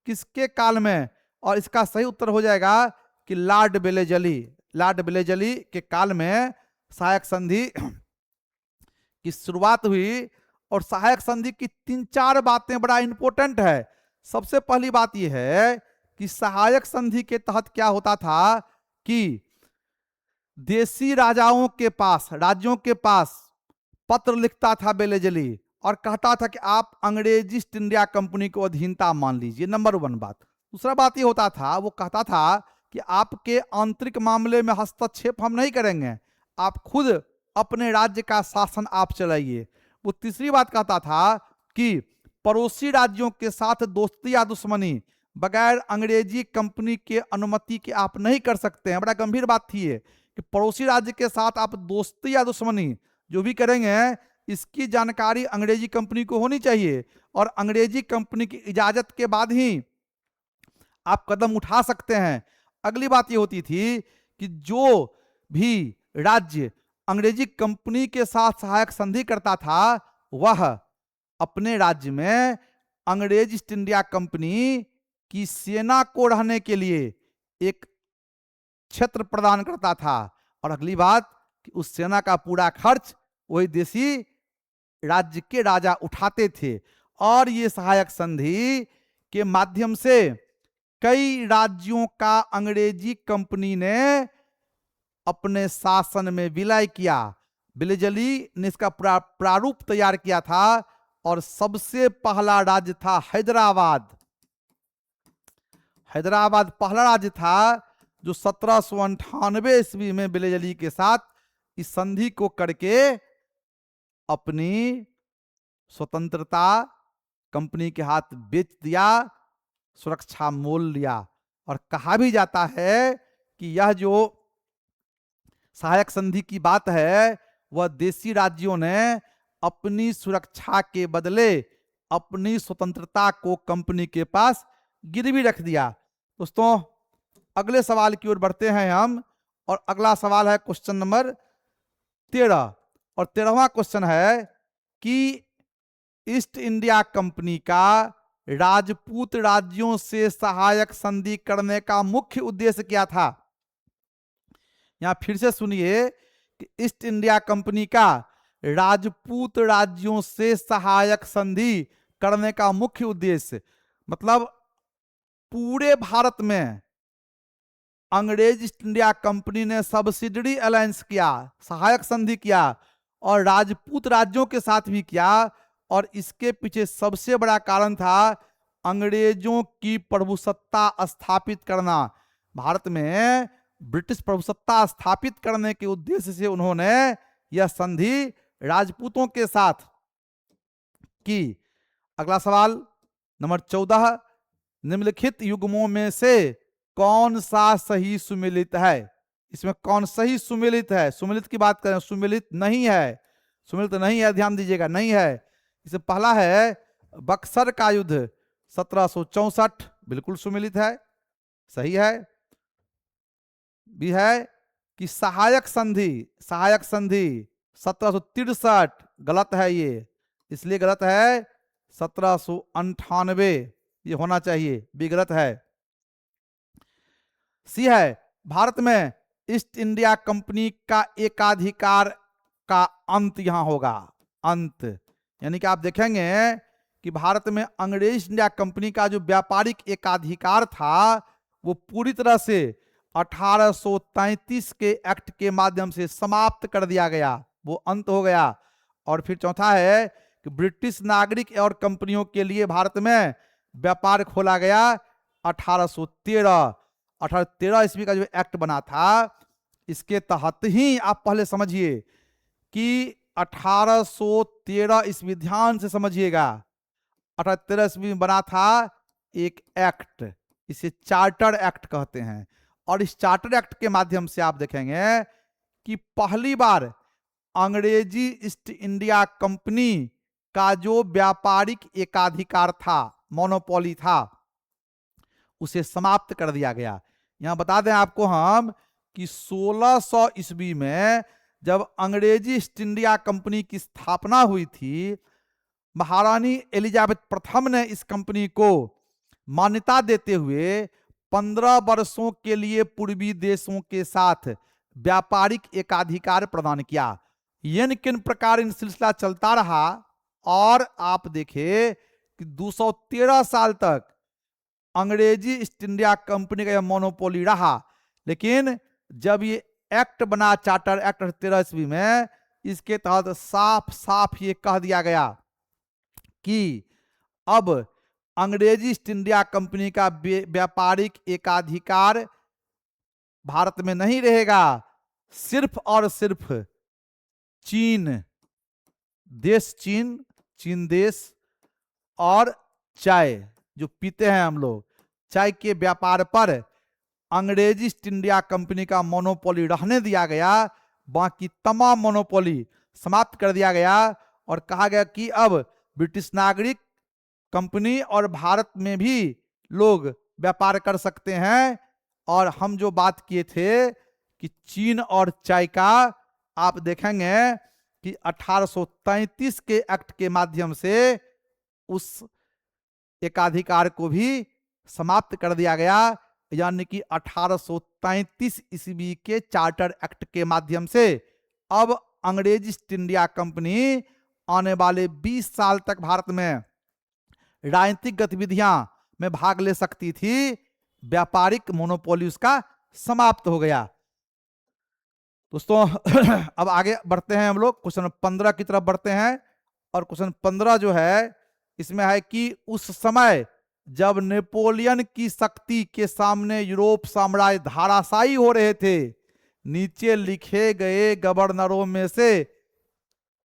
किसके काल में? और इसका सही उत्तर हो जाएगा कि लॉर्ड वेलेजली। लॉर्ड वेलेजली के काल में सहायक संधि की शुरुआत हुई। और सहायक संधि की 3-4 बातें बड़ा इंपॉर्टेंट है। सबसे पहली बात यह है कि सहायक संधि के तहत क्या होता था कि देशी राजाओं के पास, राज्यों के पास पत्र लिखता था वेलेजली और कहता था कि आप अंग्रेजी ईस्ट इंडिया कंपनी को अधीनता मान लीजिए। नंबर 1 बात। दूसरा बात ये होता था, वो कहता था कि आपके आंतरिक मामले में हस्तक्षेप हम नहीं करेंगे, आप खुद अपने राज्य का शासन आप चलाइए। वो तीसरी बात कहता था कि पड़ोसी राज्यों के साथ दोस्ती या दुश्मनी बगैर अंग्रेजी कंपनी के अनुमति के आप नहीं कर सकते हैं। बड़ा गंभीर बात थी ये कि पड़ोसी राज्य के साथ आप दोस्ती या दुश्मनी जो भी करेंगे इसकी जानकारी अंग्रेजी कंपनी को होनी चाहिए, और अंग्रेजी कंपनी की इजाजत के बाद ही आप कदम उठा सकते हैं। अगली बात ये होती थी कि जो भी राज्य अंग्रेजी कंपनी के साथ सहायक संधि करता था वह अपने राज्य में अंग्रेज ईस्ट इंडिया कंपनी की सेना को रहने के लिए एक क्षेत्र प्रदान करता था। और अगली बात कि उस सेना का पूरा खर्च वही देशी राज्य के राजा उठाते थे। और ये सहायक संधि के माध्यम से कई राज्यों का अंग्रेजी कंपनी ने अपने शासन में विलय किया। वेलेजली ने इसका प्रारूप तैयार किया था, और सबसे पहला राज्य था हैदराबाद। हैदराबाद पहला राज्य था जो 1798 ईस्वी में विलेज अली के साथ इस संधि को करके अपनी स्वतंत्रता कंपनी के हाथ बेच दिया, सुरक्षा मोल लिया। और कहा भी जाता है कि यह जो सहायक संधि की बात है वह देशी राज्यों ने अपनी सुरक्षा के बदले अपनी स्वतंत्रता को कंपनी के पास गिरवी रख दिया। दोस्तों अगले सवाल की ओर बढ़ते हैं हम, और अगला सवाल है क्वेश्चन नंबर 13, और 13वां क्वेश्चन है कि ईस्ट इंडिया कंपनी का राजपूत राज्यों से सहायक संधि करने का मुख्य उद्देश्य क्या था। यहां फिर से सुनिए कि ईस्ट इंडिया कंपनी का राजपूत राज्यों से सहायक संधि करने का मुख्य उद्देश्य, मतलब पूरे भारत में अंग्रेज ईस्ट इंडिया कंपनी ने सब्सिडरी अलायंस किया, सहायक संधि किया, और राजपूत राज्यों के साथ भी किया। और इसके पीछे सबसे बड़ा कारण था अंग्रेजों की प्रभुसत्ता स्थापित करना। भारत में ब्रिटिश प्रभुसत्ता स्थापित करने के उद्देश्य से उन्होंने यह संधि राजपूतों के साथ की। अगला सवाल नंबर 14, निम्नलिखित युग्मों में से कौन सा सही सुमेलित है। इसमें कौन सही सुमेलित है, सुमेलित की बात करें, सुमेलित नहीं है, सुमेलित नहीं है, ध्यान दीजिएगा, नहीं है। इसमें पहला है बक्सर का युद्ध 1764, बिल्कुल सुमेलित है, सही है। भी है कि सहायक संधि 1763, गलत है ये, इसलिए गलत है। 1798 ये होना चाहिए, भी गलत है। सी है भारत में ईस्ट इंडिया कंपनी का एकाधिकार का अंत यहां होगा, अंत। यानी कि आप देखेंगे कि भारत में अंग्रेज ईस्ट इंडिया कंपनी का जो व्यापारिक एकाधिकार था वो पूरी तरह से 1833 के एक्ट के माध्यम से समाप्त कर दिया गया, वो अंत हो गया। और फिर चौथा है कि ब्रिटिश नागरिक और कंपनियों के लिए भारत में व्यापार खोला गया 1813 ईस्वी का जो एक्ट बना था, इसके तहत ही आप पहले समझिए कि 1813 ईस्वी, ध्यान से समझिएगा, 1813 ईस्वी में बना था एक एक्ट, इसे चार्टर एक्ट कहते हैं। और इस चार्टर एक्ट के माध्यम से आप देखेंगे कि पहली बार अंग्रेजी ईस्ट इंडिया कंपनी का जो व्यापारिक एकाधिकार था, मोनोपोली था, उसे समाप्त कर दिया गया। यहां बता दें आपको हम कि 1600 ईस्वी में जब अंग्रेजी ईस्ट इंडिया कंपनी की स्थापना हुई थी, महारानी एलिजाबेथ प्रथम ने इस कंपनी को मान्यता देते हुए 15 वर्षों के लिए पूर्वी देशों के साथ व्यापारिक एकाधिकार प्रदान किया। यह किन प्रकार इन सिलसिला चलता रहा, और आप देखें कि 213 साल तक अंग्रेजी ईस्ट इंडिया कंपनी का यह मोनोपोली रहा। लेकिन जब ये एक्ट बना, चार्टर एक्ट 13 ईस्वी में, इसके तहत साफ साफ ये कह दिया गया कि अब अंग्रेजी ईस्ट इंडिया कंपनी का व्यापारिक एकाधिकार भारत में नहीं रहेगा, सिर्फ और सिर्फ चीन देश, चीन देश और चाय जो पीते हैं हम लोग, चाय के व्यापार पर अंग्रेजी ईस्ट इंडिया कंपनी का मोनोपोली रहने दिया गया। बाकी तमाम मोनोपोली समाप्त कर दिया गया और कहा गया कि अब ब्रिटिश नागरिक, कंपनी और भारत में भी लोग व्यापार कर सकते हैं। और हम जो बात किए थे कि चीन और चाय का, आप देखेंगे कि 1833 के एक्ट के माध्यम से उस एकाधिकार को भी समाप्त कर दिया गया। यानी कि 1833 ईस्वी के चार्टर एक्ट के माध्यम से अब अंग्रेजी ईस्ट इंडिया कंपनी आने वाले 20 साल तक भारत में राजनीतिक गतिविधियां में भाग ले सकती थी। व्यापारिक मोनोपोली उसका समाप्त हो गया। दोस्तों अब आगे बढ़ते हैं हम लोग, क्वेश्चन 15 की तरफ बढ़ते हैं। और क्वेश्चन 15 जो है, इसमें है कि उस समय जब नेपोलियन की शक्ति के सामने यूरोप साम्राज्य धाराशायी हो रहे थे, नीचे लिखे गए गवर्नरों में से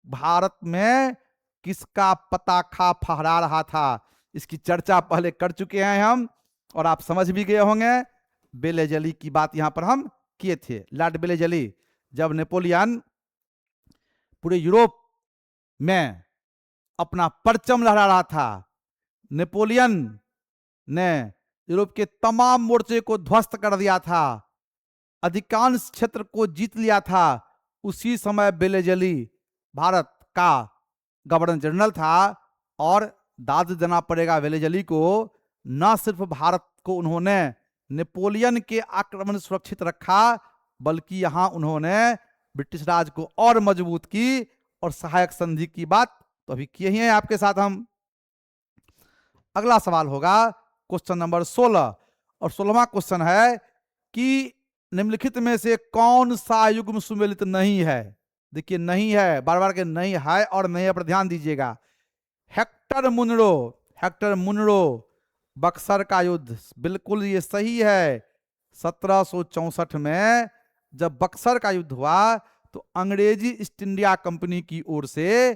भारत में किसका पताखा फहरा रहा था? इसकी चर्चा पहले कर चुके हैं हम, और आप समझ भी गए होंगे। बेलेजली की बात यहां पर हम किए थे। लॉर्ड बेलेजली, जब नेपोलियन पूरे यूरोप में अपना परचम लहरा रहा था, नेपोलियन ने यूरोप के तमाम मोर्चे को ध्वस्त कर दिया था, अधिकांश क्षेत्र को जीत लिया था, उसी समय बेलेजली भारत का गवर्नर जनरल था। और दाद देना पड़ेगा बेलेजली को, न सिर्फ भारत को उन्होंने नेपोलियन के आक्रमण से सुरक्षित रखा, बल्कि यहां उन्होंने ब्रिटिश राज को और मजबूत की, और सहायक संधि की बात तो अभी किए ही हैं आपके साथ हम। अगला सवाल होगा क्वेश्चन नंबर 16, और 16वां क्वेश्चन है कि निम्नलिखित में से कौन सा युग्म सुमेलित नहीं है? देखिए नहीं है, बार बार के नहीं है और नहीं है पर ध्यान दीजिएगा। हेक्टर मुनरो बक्सर का युद्ध, बिल्कुल ये सही है। 1764 में जब बक्सर का युद्ध हुआ तो अंग्रेजी ईस्ट इंडिया कंपनी की ओर से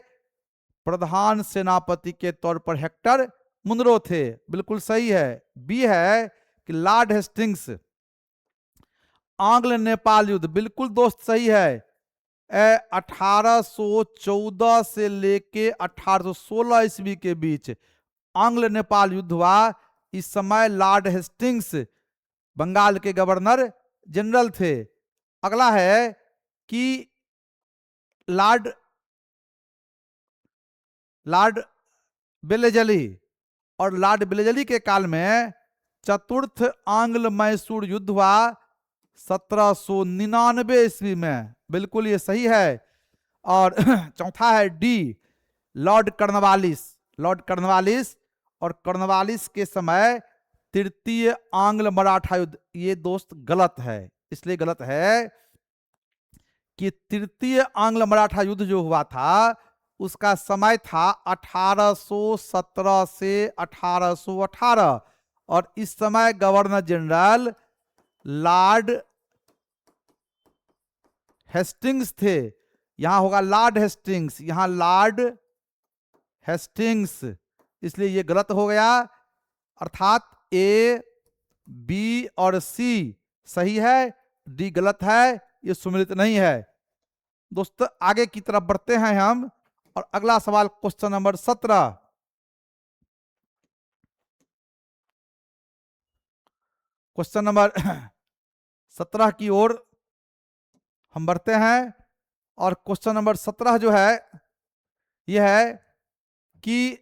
प्रधान सेनापति के तौर पर हेक्टर मुनरो थे, बिल्कुल सही है। बी है कि लॉर्ड हेस्टिंग्स, आंग्ल नेपाल युद्ध, बिल्कुल दोस्त सही है। 1814 से लेके 1816 ईस्वी के बीच आंग्ल नेपाल युद्ध हुआ। इस समय लॉर्ड हेस्टिंग्स बंगाल के गवर्नर जनरल थे। अगला है कि लॉर्ड बेलेजली, और लॉर्ड बेलेजली के काल में चतुर्थ आंग्ल मैसूर युद्ध हुआ 1799 ईस्वी में, बिल्कुल ये सही है। और चौथा है डी, लॉर्ड कर्नवालिस, और कर्नवालिस के समय तृतीय आंग्ल मराठा युद्ध, ये दोस्त गलत है। इसलिए गलत है कि तृतीय आंग्ल मराठा युद्ध जो हुआ था उसका समय था 1817 से 1818, और इस समय गवर्नर जनरल लॉर्ड हेस्टिंग्स थे। यहां होगा लॉर्ड हेस्टिंग्स, यहां लॉर्ड हेस्टिंग्स, इसलिए ये गलत हो गया। अर्थात ए, बी और सी सही है, डी गलत है, ये सुमेलित नहीं है। दोस्तों आगे की तरफ बढ़ते हैं हम, और अगला सवाल क्वेश्चन नंबर 17। क्वेश्चन नंबर 17 की ओर हम बढ़ते हैं, और क्वेश्चन नंबर 17 जो है यह है कि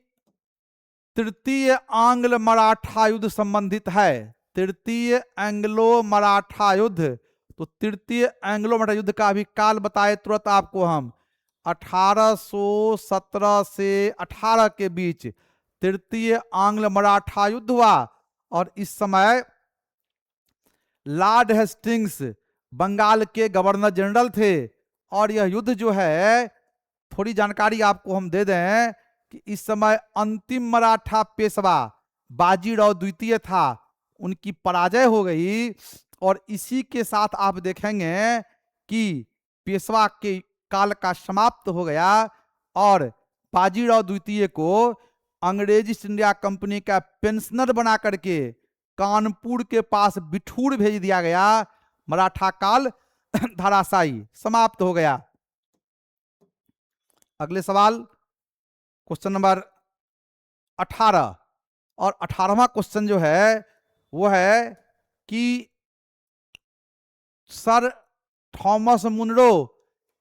तृतीय आंग्ल मराठा युद्ध संबंधित है। तृतीय एंग्लो मराठा युद्ध, तो तृतीय एंग्लो मराठा युद्ध का भी काल बताए तुरंत आपको हम। 1817 से 18 के बीच तृतीय आंग्ल मराठा युद्ध हुआ, और इस समय लॉर्ड हेस्टिंग्स बंगाल के गवर्नर जनरल थे। और यह युद्ध जो है, थोड़ी जानकारी आपको हम दे दें कि इस समय अंतिम मराठा पेशवा बाजीराव द्वितीय था, उनकी पराजय हो गई, और इसी के साथ आप देखेंगे कि पेशवा के काल का समाप्त हो गया, और बाजीराव द्वितीय को अंग्रेजी ईस्ट इंडिया कंपनी का पेंशनर बना करके कानपुर के पास बिठूर भेज दिया गया। मराठा काल धराशायी समाप्त हो गया। अगले सवाल क्वेश्चन नंबर 18, और 18वां क्वेश्चन जो है वो है कि सर थॉमस मुनरो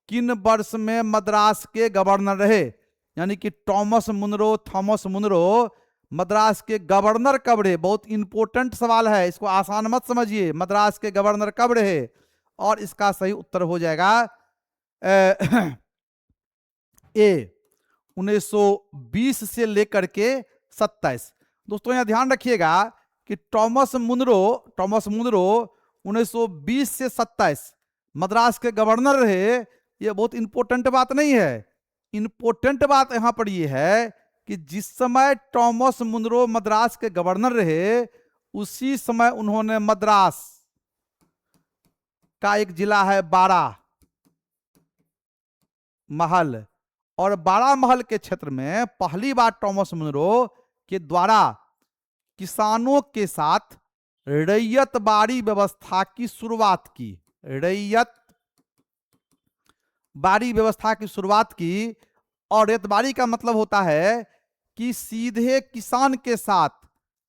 किन वर्ष में मद्रास के गवर्नर रहे? यानी कि थॉमस मुनरो मद्रास के गवर्नर कब रहे? बहुत इंपॉर्टेंट सवाल है, इसको आसान मत समझिए। मद्रास के गवर्नर कब रहे? और इसका सही उत्तर हो जाएगा ए 1920 से लेकर के 27। दोस्तों यहां ध्यान रखिएगा कि थॉमस मुनरो 1920 से 27 मद्रास के गवर्नर रहे। यह बहुत इंपॉर्टेंट बात नहीं है। इंपॉर्टेंट बात यहां पर यह है कि जिस समय टॉमस मुनरो मद्रास के गवर्नर रहे, उसी समय उन्होंने मद्रास का एक जिला है बारा महल, और बारा महल के क्षेत्र में पहली बार टॉमस मुनरो के द्वारा किसानों के साथ रैयत बाड़ी व्यवस्था की शुरुआत की। रैयत बाड़ी व्यवस्था की शुरुआत की, और रैयतबाड़ी का मतलब होता है कि सीधे किसान के साथ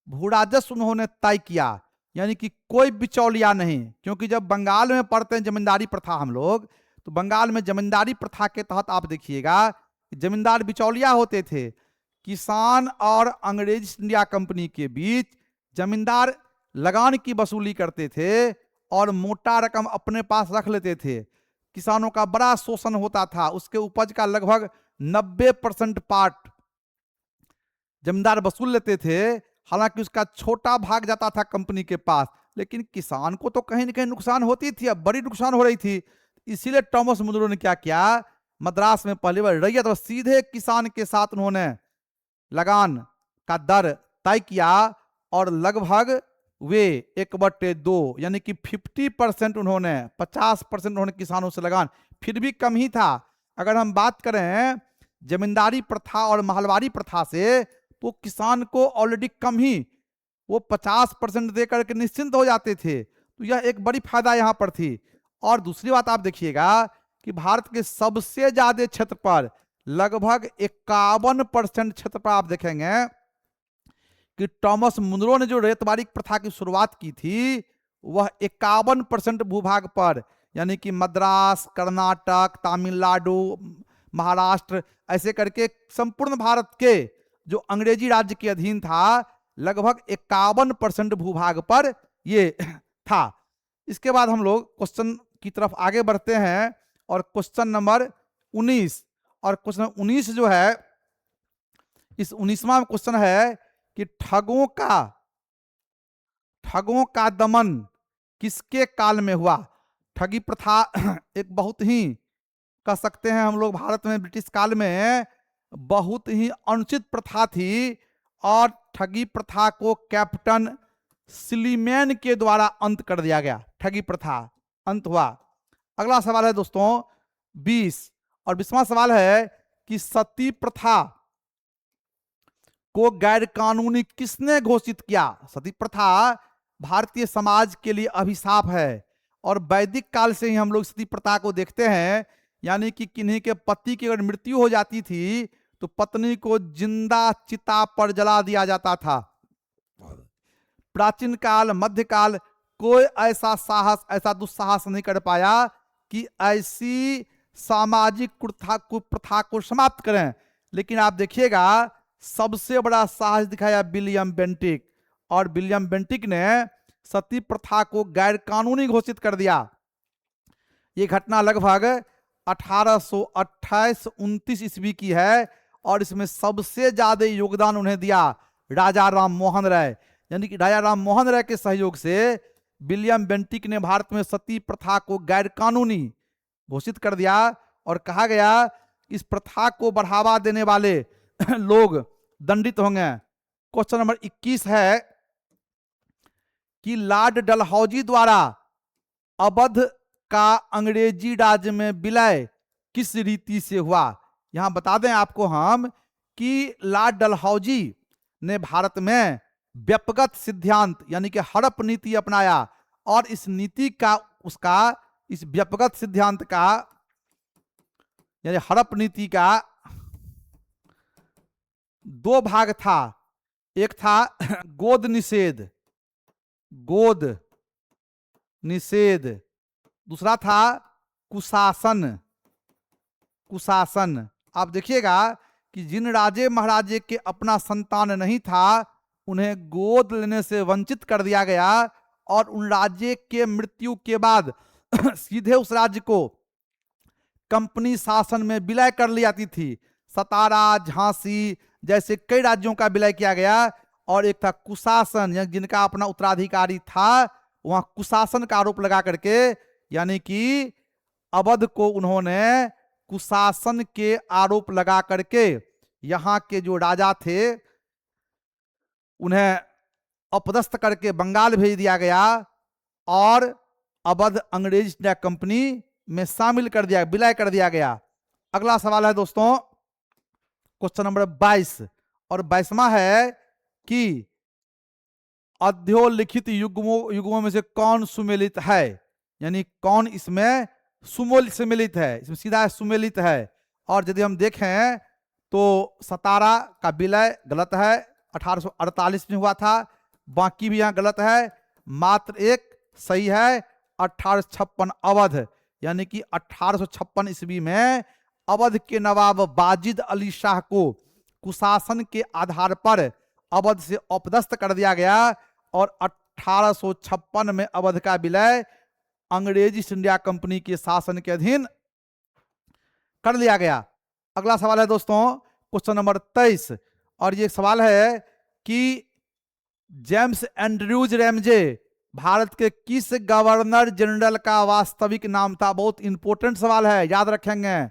भू राजस्व उन्होंने तय किया, यानी कि कोई बिचौलिया नहीं। क्योंकि जब बंगाल में पढ़ते हैं जमींदारी प्रथा हम लोग, तो बंगाल में जमींदारी प्रथा के तहत आप देखिएगा जमींदार बिचौलिया होते थे। किसान और अंग्रेज ईस्ट इंडिया कंपनी के बीच जमींदार लगान की वसूली करते थे और मोटा रकम अपने पास रख लेते थे। किसानों का बड़ा शोषण होता था, उसके उपज का लगभग 90% पार्ट जमींदार वसूल लेते थे। हालांकि उसका छोटा भाग जाता था कंपनी के पास, लेकिन किसान को तो कहीं ना कहीं नुकसान होती थी, अब बड़ी नुकसान हो रही थी। इसीलिए टॉमस मुनरो ने क्या किया, मद्रास में पहली बार रैयत और सीधे किसान के साथ उन्होंने लगान का दर तय किया, और लगभग वे 1/2 यानी कि 50% उन्होंने 50% उन्होंने किसानों से लगान, फिर भी कम ही था। अगर हम बात करें जमींदारी प्रथा और महलवारी प्रथा से, तो किसान को ऑलरेडी कम ही वो 50% देकर के निश्चिंत हो जाते थे। तो यह एक बड़ी फायदा यहां पर थी। और दूसरी बात आप देखिएगा कि भारत के सबसे ज्यादा क्षेत्र पर, लगभग 51% क्षेत्र पर आप देखेंगे कि टॉमस मुनरो ने जो रैयतबाड़ी प्रथा की शुरुआत की थी, वह 51% भूभाग पर, यानी कि मद्रास, कर्नाटक, तमिलनाडु, महाराष्ट्र, ऐसे करके संपूर्ण भारत के जो अंग्रेजी राज्य के अधीन था, लगभग 51% भूभाग पर ये था। इसके बाद हम लोग क्वेश्चन की तरफ आगे बढ़ते हैं, और क्वेश्चन नंबर 19, और क्वेश्चन 19 जो है, इस 19वां क्वेश्चन है कि ठगों का दमन किसके काल में हुआ। ठगी प्रथा एक बहुत ही, कह सकते हैं हम लोग, भारत में ब्रिटिश काल में बहुत ही अनुचित प्रथा थी, और ठगी प्रथा को कैप्टन सिलीमैन के द्वारा अंत कर दिया गया। ठगी प्रथा अंत हुआ। अगला सवाल है दोस्तों 20, और 20वां सवाल है कि सती प्रथा को गैर कानूनी किसने घोषित किया। सती प्रथा भारतीय समाज के लिए अभिशाप है, और वैदिक काल से ही हम लोग सती प्रथा को देखते हैं। यानी कि किन्हीं के पति की अगर मृत्यु हो जाती थी, तो पत्नी को जिंदा चिता पर जला दिया जाता था। प्राचीन काल, मध्यकाल, कोई ऐसा साहस, ऐसा दुस्साहस नहीं कर पाया कि ऐसी सामाजिक कुप्रथा को समाप्त करें। लेकिन आप देखिएगा सबसे बड़ा साहस दिखाया विलियम बेंटिक, और विलियम बेंटिक ने सती प्रथा को गैर कानूनी घोषित कर दिया। ये घटना लगभग 1828-29 ईस्वी की है, और इसमें सबसे ज्यादा योगदान उन्हें दिया राजा राम मोहन राय। यानी कि राजा राम मोहन राय के सहयोग से विलियम बेंटिक ने भारत में सती प्रथा को गैर कानूनी घोषित कर दिया, और कहा गया इस प्रथा को बढ़ावा देने वाले लोग दंडित होंगे। क्वेश्चन नंबर 21 है कि लॉर्ड डलहौजी द्वारा अवध का अंग्रेजी राज्य में विलय किस रीति से हुआ। यहां बता दें आपको हम कि लॉर्ड डलहौजी ने भारत में व्यक्तिगत सिद्धांत यानी कि हड़प नीति अपनाया, और इस नीति का इस व्यक्तिगत सिद्धांत का यानी हड़प नीति का 2 भाग था। एक था गोद निषेध, दूसरा था कुशासन। आप देखिएगा कि जिन राजे महाराजे के अपना संतान नहीं था, उन्हें गोद लेने से वंचित कर दिया गया, और उन राज्य के मृत्यु के बाद सीधे उस राज्य को कंपनी शासन में विलय कर ली जाती थी। सतारा, झांसी जैसे कई राज्यों का विलय किया गया। और एक था कुशासन, जिनका अपना उत्तराधिकारी था, वहां कुशासन का आरोप लगा करके, यानी कि अवध को उन्होंने कुशासन के आरोप लगा करके यहाँ के जो राजा थे उन्हें अपदस्थ करके बंगाल भेज दिया गया और अवध अंग्रेज ईस्ट इंडिया कंपनी में शामिल कर दिया, विलय कर दिया गया। अगला सवाल है दोस्तों क्वेश्चन नंबर 22 और 22वां है कि अध्योलिखित युग्मों में से कौन सुमेलित है, यानी कौन इसमें सुमेलित है, इसमें सीधा सुमेलित है। और यदि हम देखें तो सतारा का विलय गलत है, 1848 में हुआ था, बाकी भी यहां गलत है, मात्र एक सही है 1856 अवध, यानी कि 1856 ईस्वी में अवध के नवाब वाजिद अली शाह को कुशासन के आधार पर अवध से अपदस्थ कर दिया गया और 1856 में अवध का विलय अंग्रेज ईस्ट इंडिया कंपनी के शासन के अधीन कर लिया गया। अगला सवाल है दोस्तों क्वेश्चन नंबर 23 और ये सवाल है कि जेम्स एंड्रयूज रैमजे भारत के किस गवर्नर जनरल का वास्तविक नाम था? बहुत इंपॉर्टेंट सवाल है, याद रखेंगे।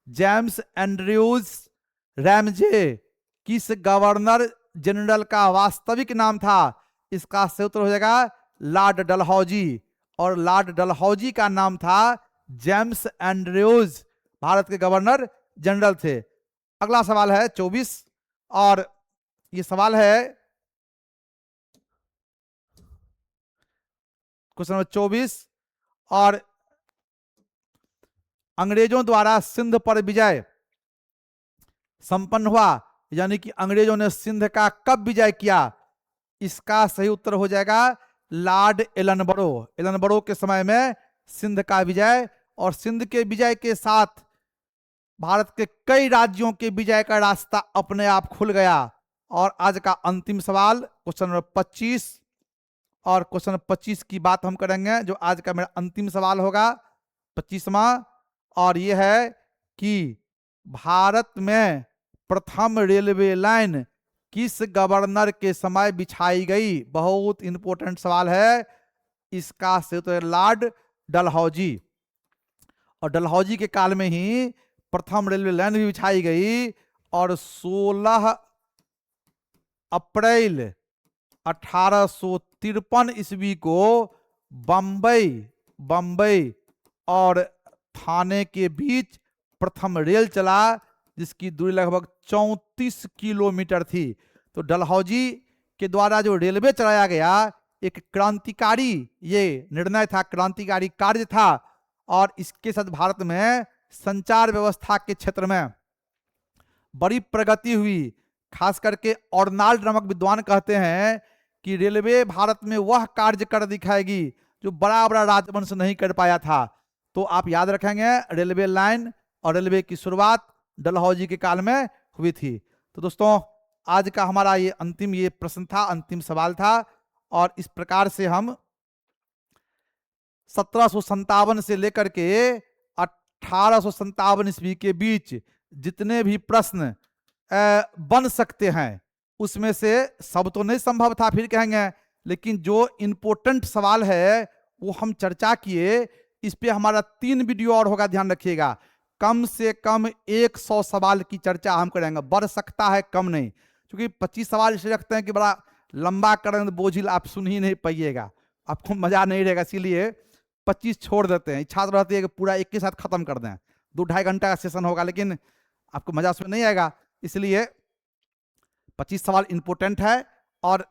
जेम्स एंड्रयूज रैमजे किस गवर्नर जनरल का वास्तविक नाम था? इसका सही उत्तर हो जाएगा लॉर्ड डलहौजी, और लॉर्ड डलहौजी का नाम था जेम्स एंड्रयूज, भारत के गवर्नर जनरल थे। अगला सवाल है 24 और ये सवाल है क्वेश्चन नंबर 24 और अंग्रेजों द्वारा सिंध पर विजय संपन्न हुआ, यानी कि अंग्रेजों ने सिंध का कब विजय किया? इसका सही उत्तर हो जाएगा लॉर्ड एलनबरो। एलनबरो के समय में सिंध का विजय, और सिंध के विजय के साथ भारत के कई राज्यों के विजय का रास्ता अपने आप खुल गया। और आज का अंतिम सवाल क्वेश्चन नंबर 25 और क्वेश्चन नंबर 25 की बात हम करेंगे, जो आज का मेरा अंतिम सवाल होगा 25वां, और यह है कि भारत में प्रथम रेलवे लाइन किस गवर्नर के समय बिछाई गई? बहुत इंपॉर्टेंट सवाल है, इसका से तो लॉर्ड डलहौजी, और डलहौजी के काल में ही प्रथम रेलवे लाइन भी बिछाई गई। और 16 अप्रैल 1853 ईस्वी को बम्बई और थाने के बीच प्रथम रेल चला, जिसकी दूरी लगभग 34 किलोमीटर थी। तो डलहौजी के द्वारा जो रेलवे चलाया गया एक क्रांतिकारी ये निर्णय था, क्रांतिकारी कार्य था, और इसके साथ भारत में संचार व्यवस्था के क्षेत्र में बड़ी प्रगति हुई। खास करके ऑर्नाल्ड नामक विद्वान कहते हैं कि रेलवे भारत में वह कार्य कर दिखाएगी जो बड़ा बड़ा राजवंश नहीं कर पाया था। तो आप याद रखेंगे रेलवे लाइन और रेलवे की शुरुआत डलहौजी के काल में हुई थी। तो दोस्तों आज का हमारा ये अंतिम ये प्रश्न था, अंतिम सवाल था, और इस प्रकार से हम 1757 से लेकर के 1857 ईस्वी के बीच जितने भी प्रश्न बन सकते हैं उसमें से सब तो नहीं संभव था फिर कहेंगे, लेकिन जो इंपॉर्टेंट सवाल है वो हम चर्चा किए। इस पे हमारा 3 वीडियो और होगा, ध्यान रखिएगा। कम से कम 100 सवाल की चर्चा हम करेंगे, बढ़ सकता है कम नहीं, क्योंकि 25 सवाल इसे रखते हैं कि बड़ा लंबा करेंगे, बोझिल आप सुन ही नहीं पाइएगा, आपको मजा नहीं रहेगा, इसीलिए 25 छोड़ देते हैं। इच्छा तो रहती है कि पूरा एक के साथ खत्म कर दें, 2-2.5 घंटा का सेशन होगा, लेकिन आपको मजा उसमें नहीं आएगा, इसलिए 25 सवाल इंपॉर्टेंट है और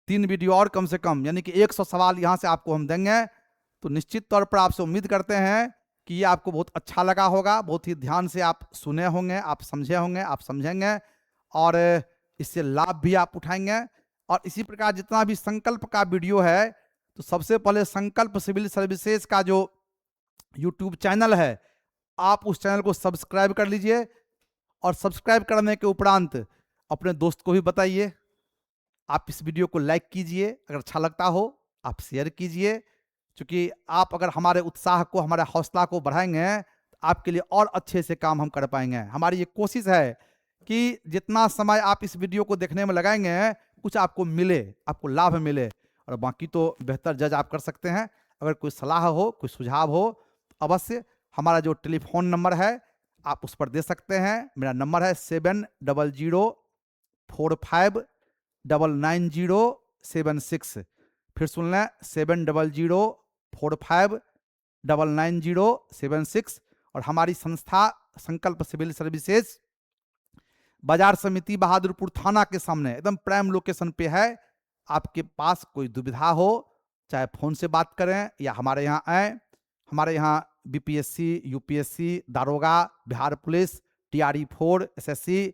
3 वीडियो और कम से कम, यानी कि 100 सवाल यहाँ से आपको हम देंगे। तो निश्चित तौर पर आपसे उम्मीद करते हैं कि ये आपको बहुत अच्छा लगा होगा, बहुत ही ध्यान से आप सुने होंगे, आप समझे होंगे, आप समझेंगे और इससे लाभ भी आप उठाएंगे। और इसी प्रकार जितना भी संकल्प का वीडियो है, तो सबसे पहले संकल्प सिविल सर्विसेज का जो यूट्यूब चैनल है, आप उस चैनल को सब्सक्राइब कर लीजिए, और सब्सक्राइब करने के उपरांत अपने दोस्त को भी बताइए। आप इस वीडियो को लाइक कीजिए, अगर अच्छा लगता हो आप शेयर कीजिए, क्योंकि आप अगर हमारे उत्साह को, हमारे हौसला को बढ़ाएंगे तो आपके लिए और अच्छे से काम हम कर पाएंगे। हमारी ये कोशिश है कि जितना समय आप इस वीडियो को देखने में लगाएंगे कुछ आपको मिले, आपको लाभ मिले, और बाकी तो बेहतर जज आप कर सकते हैं। अगर कोई सलाह हो, कोई सुझाव हो, अवश्य हमारा जो टेलीफोन नंबर है आप उस पर दे सकते हैं। मेरा नंबर है 7045499076। फिर सुन लें, 7045499076। और हमारी संस्था संकल्प सिविल सर्विसेज बाजार समिति बहादुरपुर थाना के सामने एकदम प्राइम लोकेशन पे है। आपके पास कोई दुविधा हो, चाहे फोन से बात करें या हमारे यहाँ आए। हमारे यहाँ बीपीएससी, यूपीएससी, दारोगा, बिहार पुलिस, टीआरई 4, एसएससी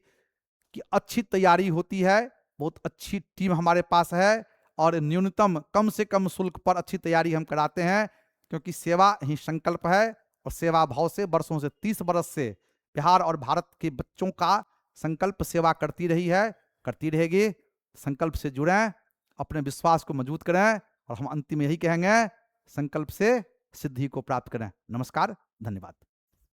की अच्छी तैयारी होती है। बहुत अच्छी टीम हमारे पास है और न्यूनतम कम से कम शुल्क पर अच्छी तैयारी हम कराते हैं, क्योंकि सेवा ही संकल्प है। और सेवा भाव से वर्षों से 30 बरस से बिहार और भारत के बच्चों का संकल्प सेवा करती रही है, करती रहेगी। संकल्प से जुड़ें, अपने विश्वास को मजबूत करें और हम अंतिम में यही कहेंगे, संकल्प से सिद्धि को प्राप्त करें। नमस्कार, धन्यवाद।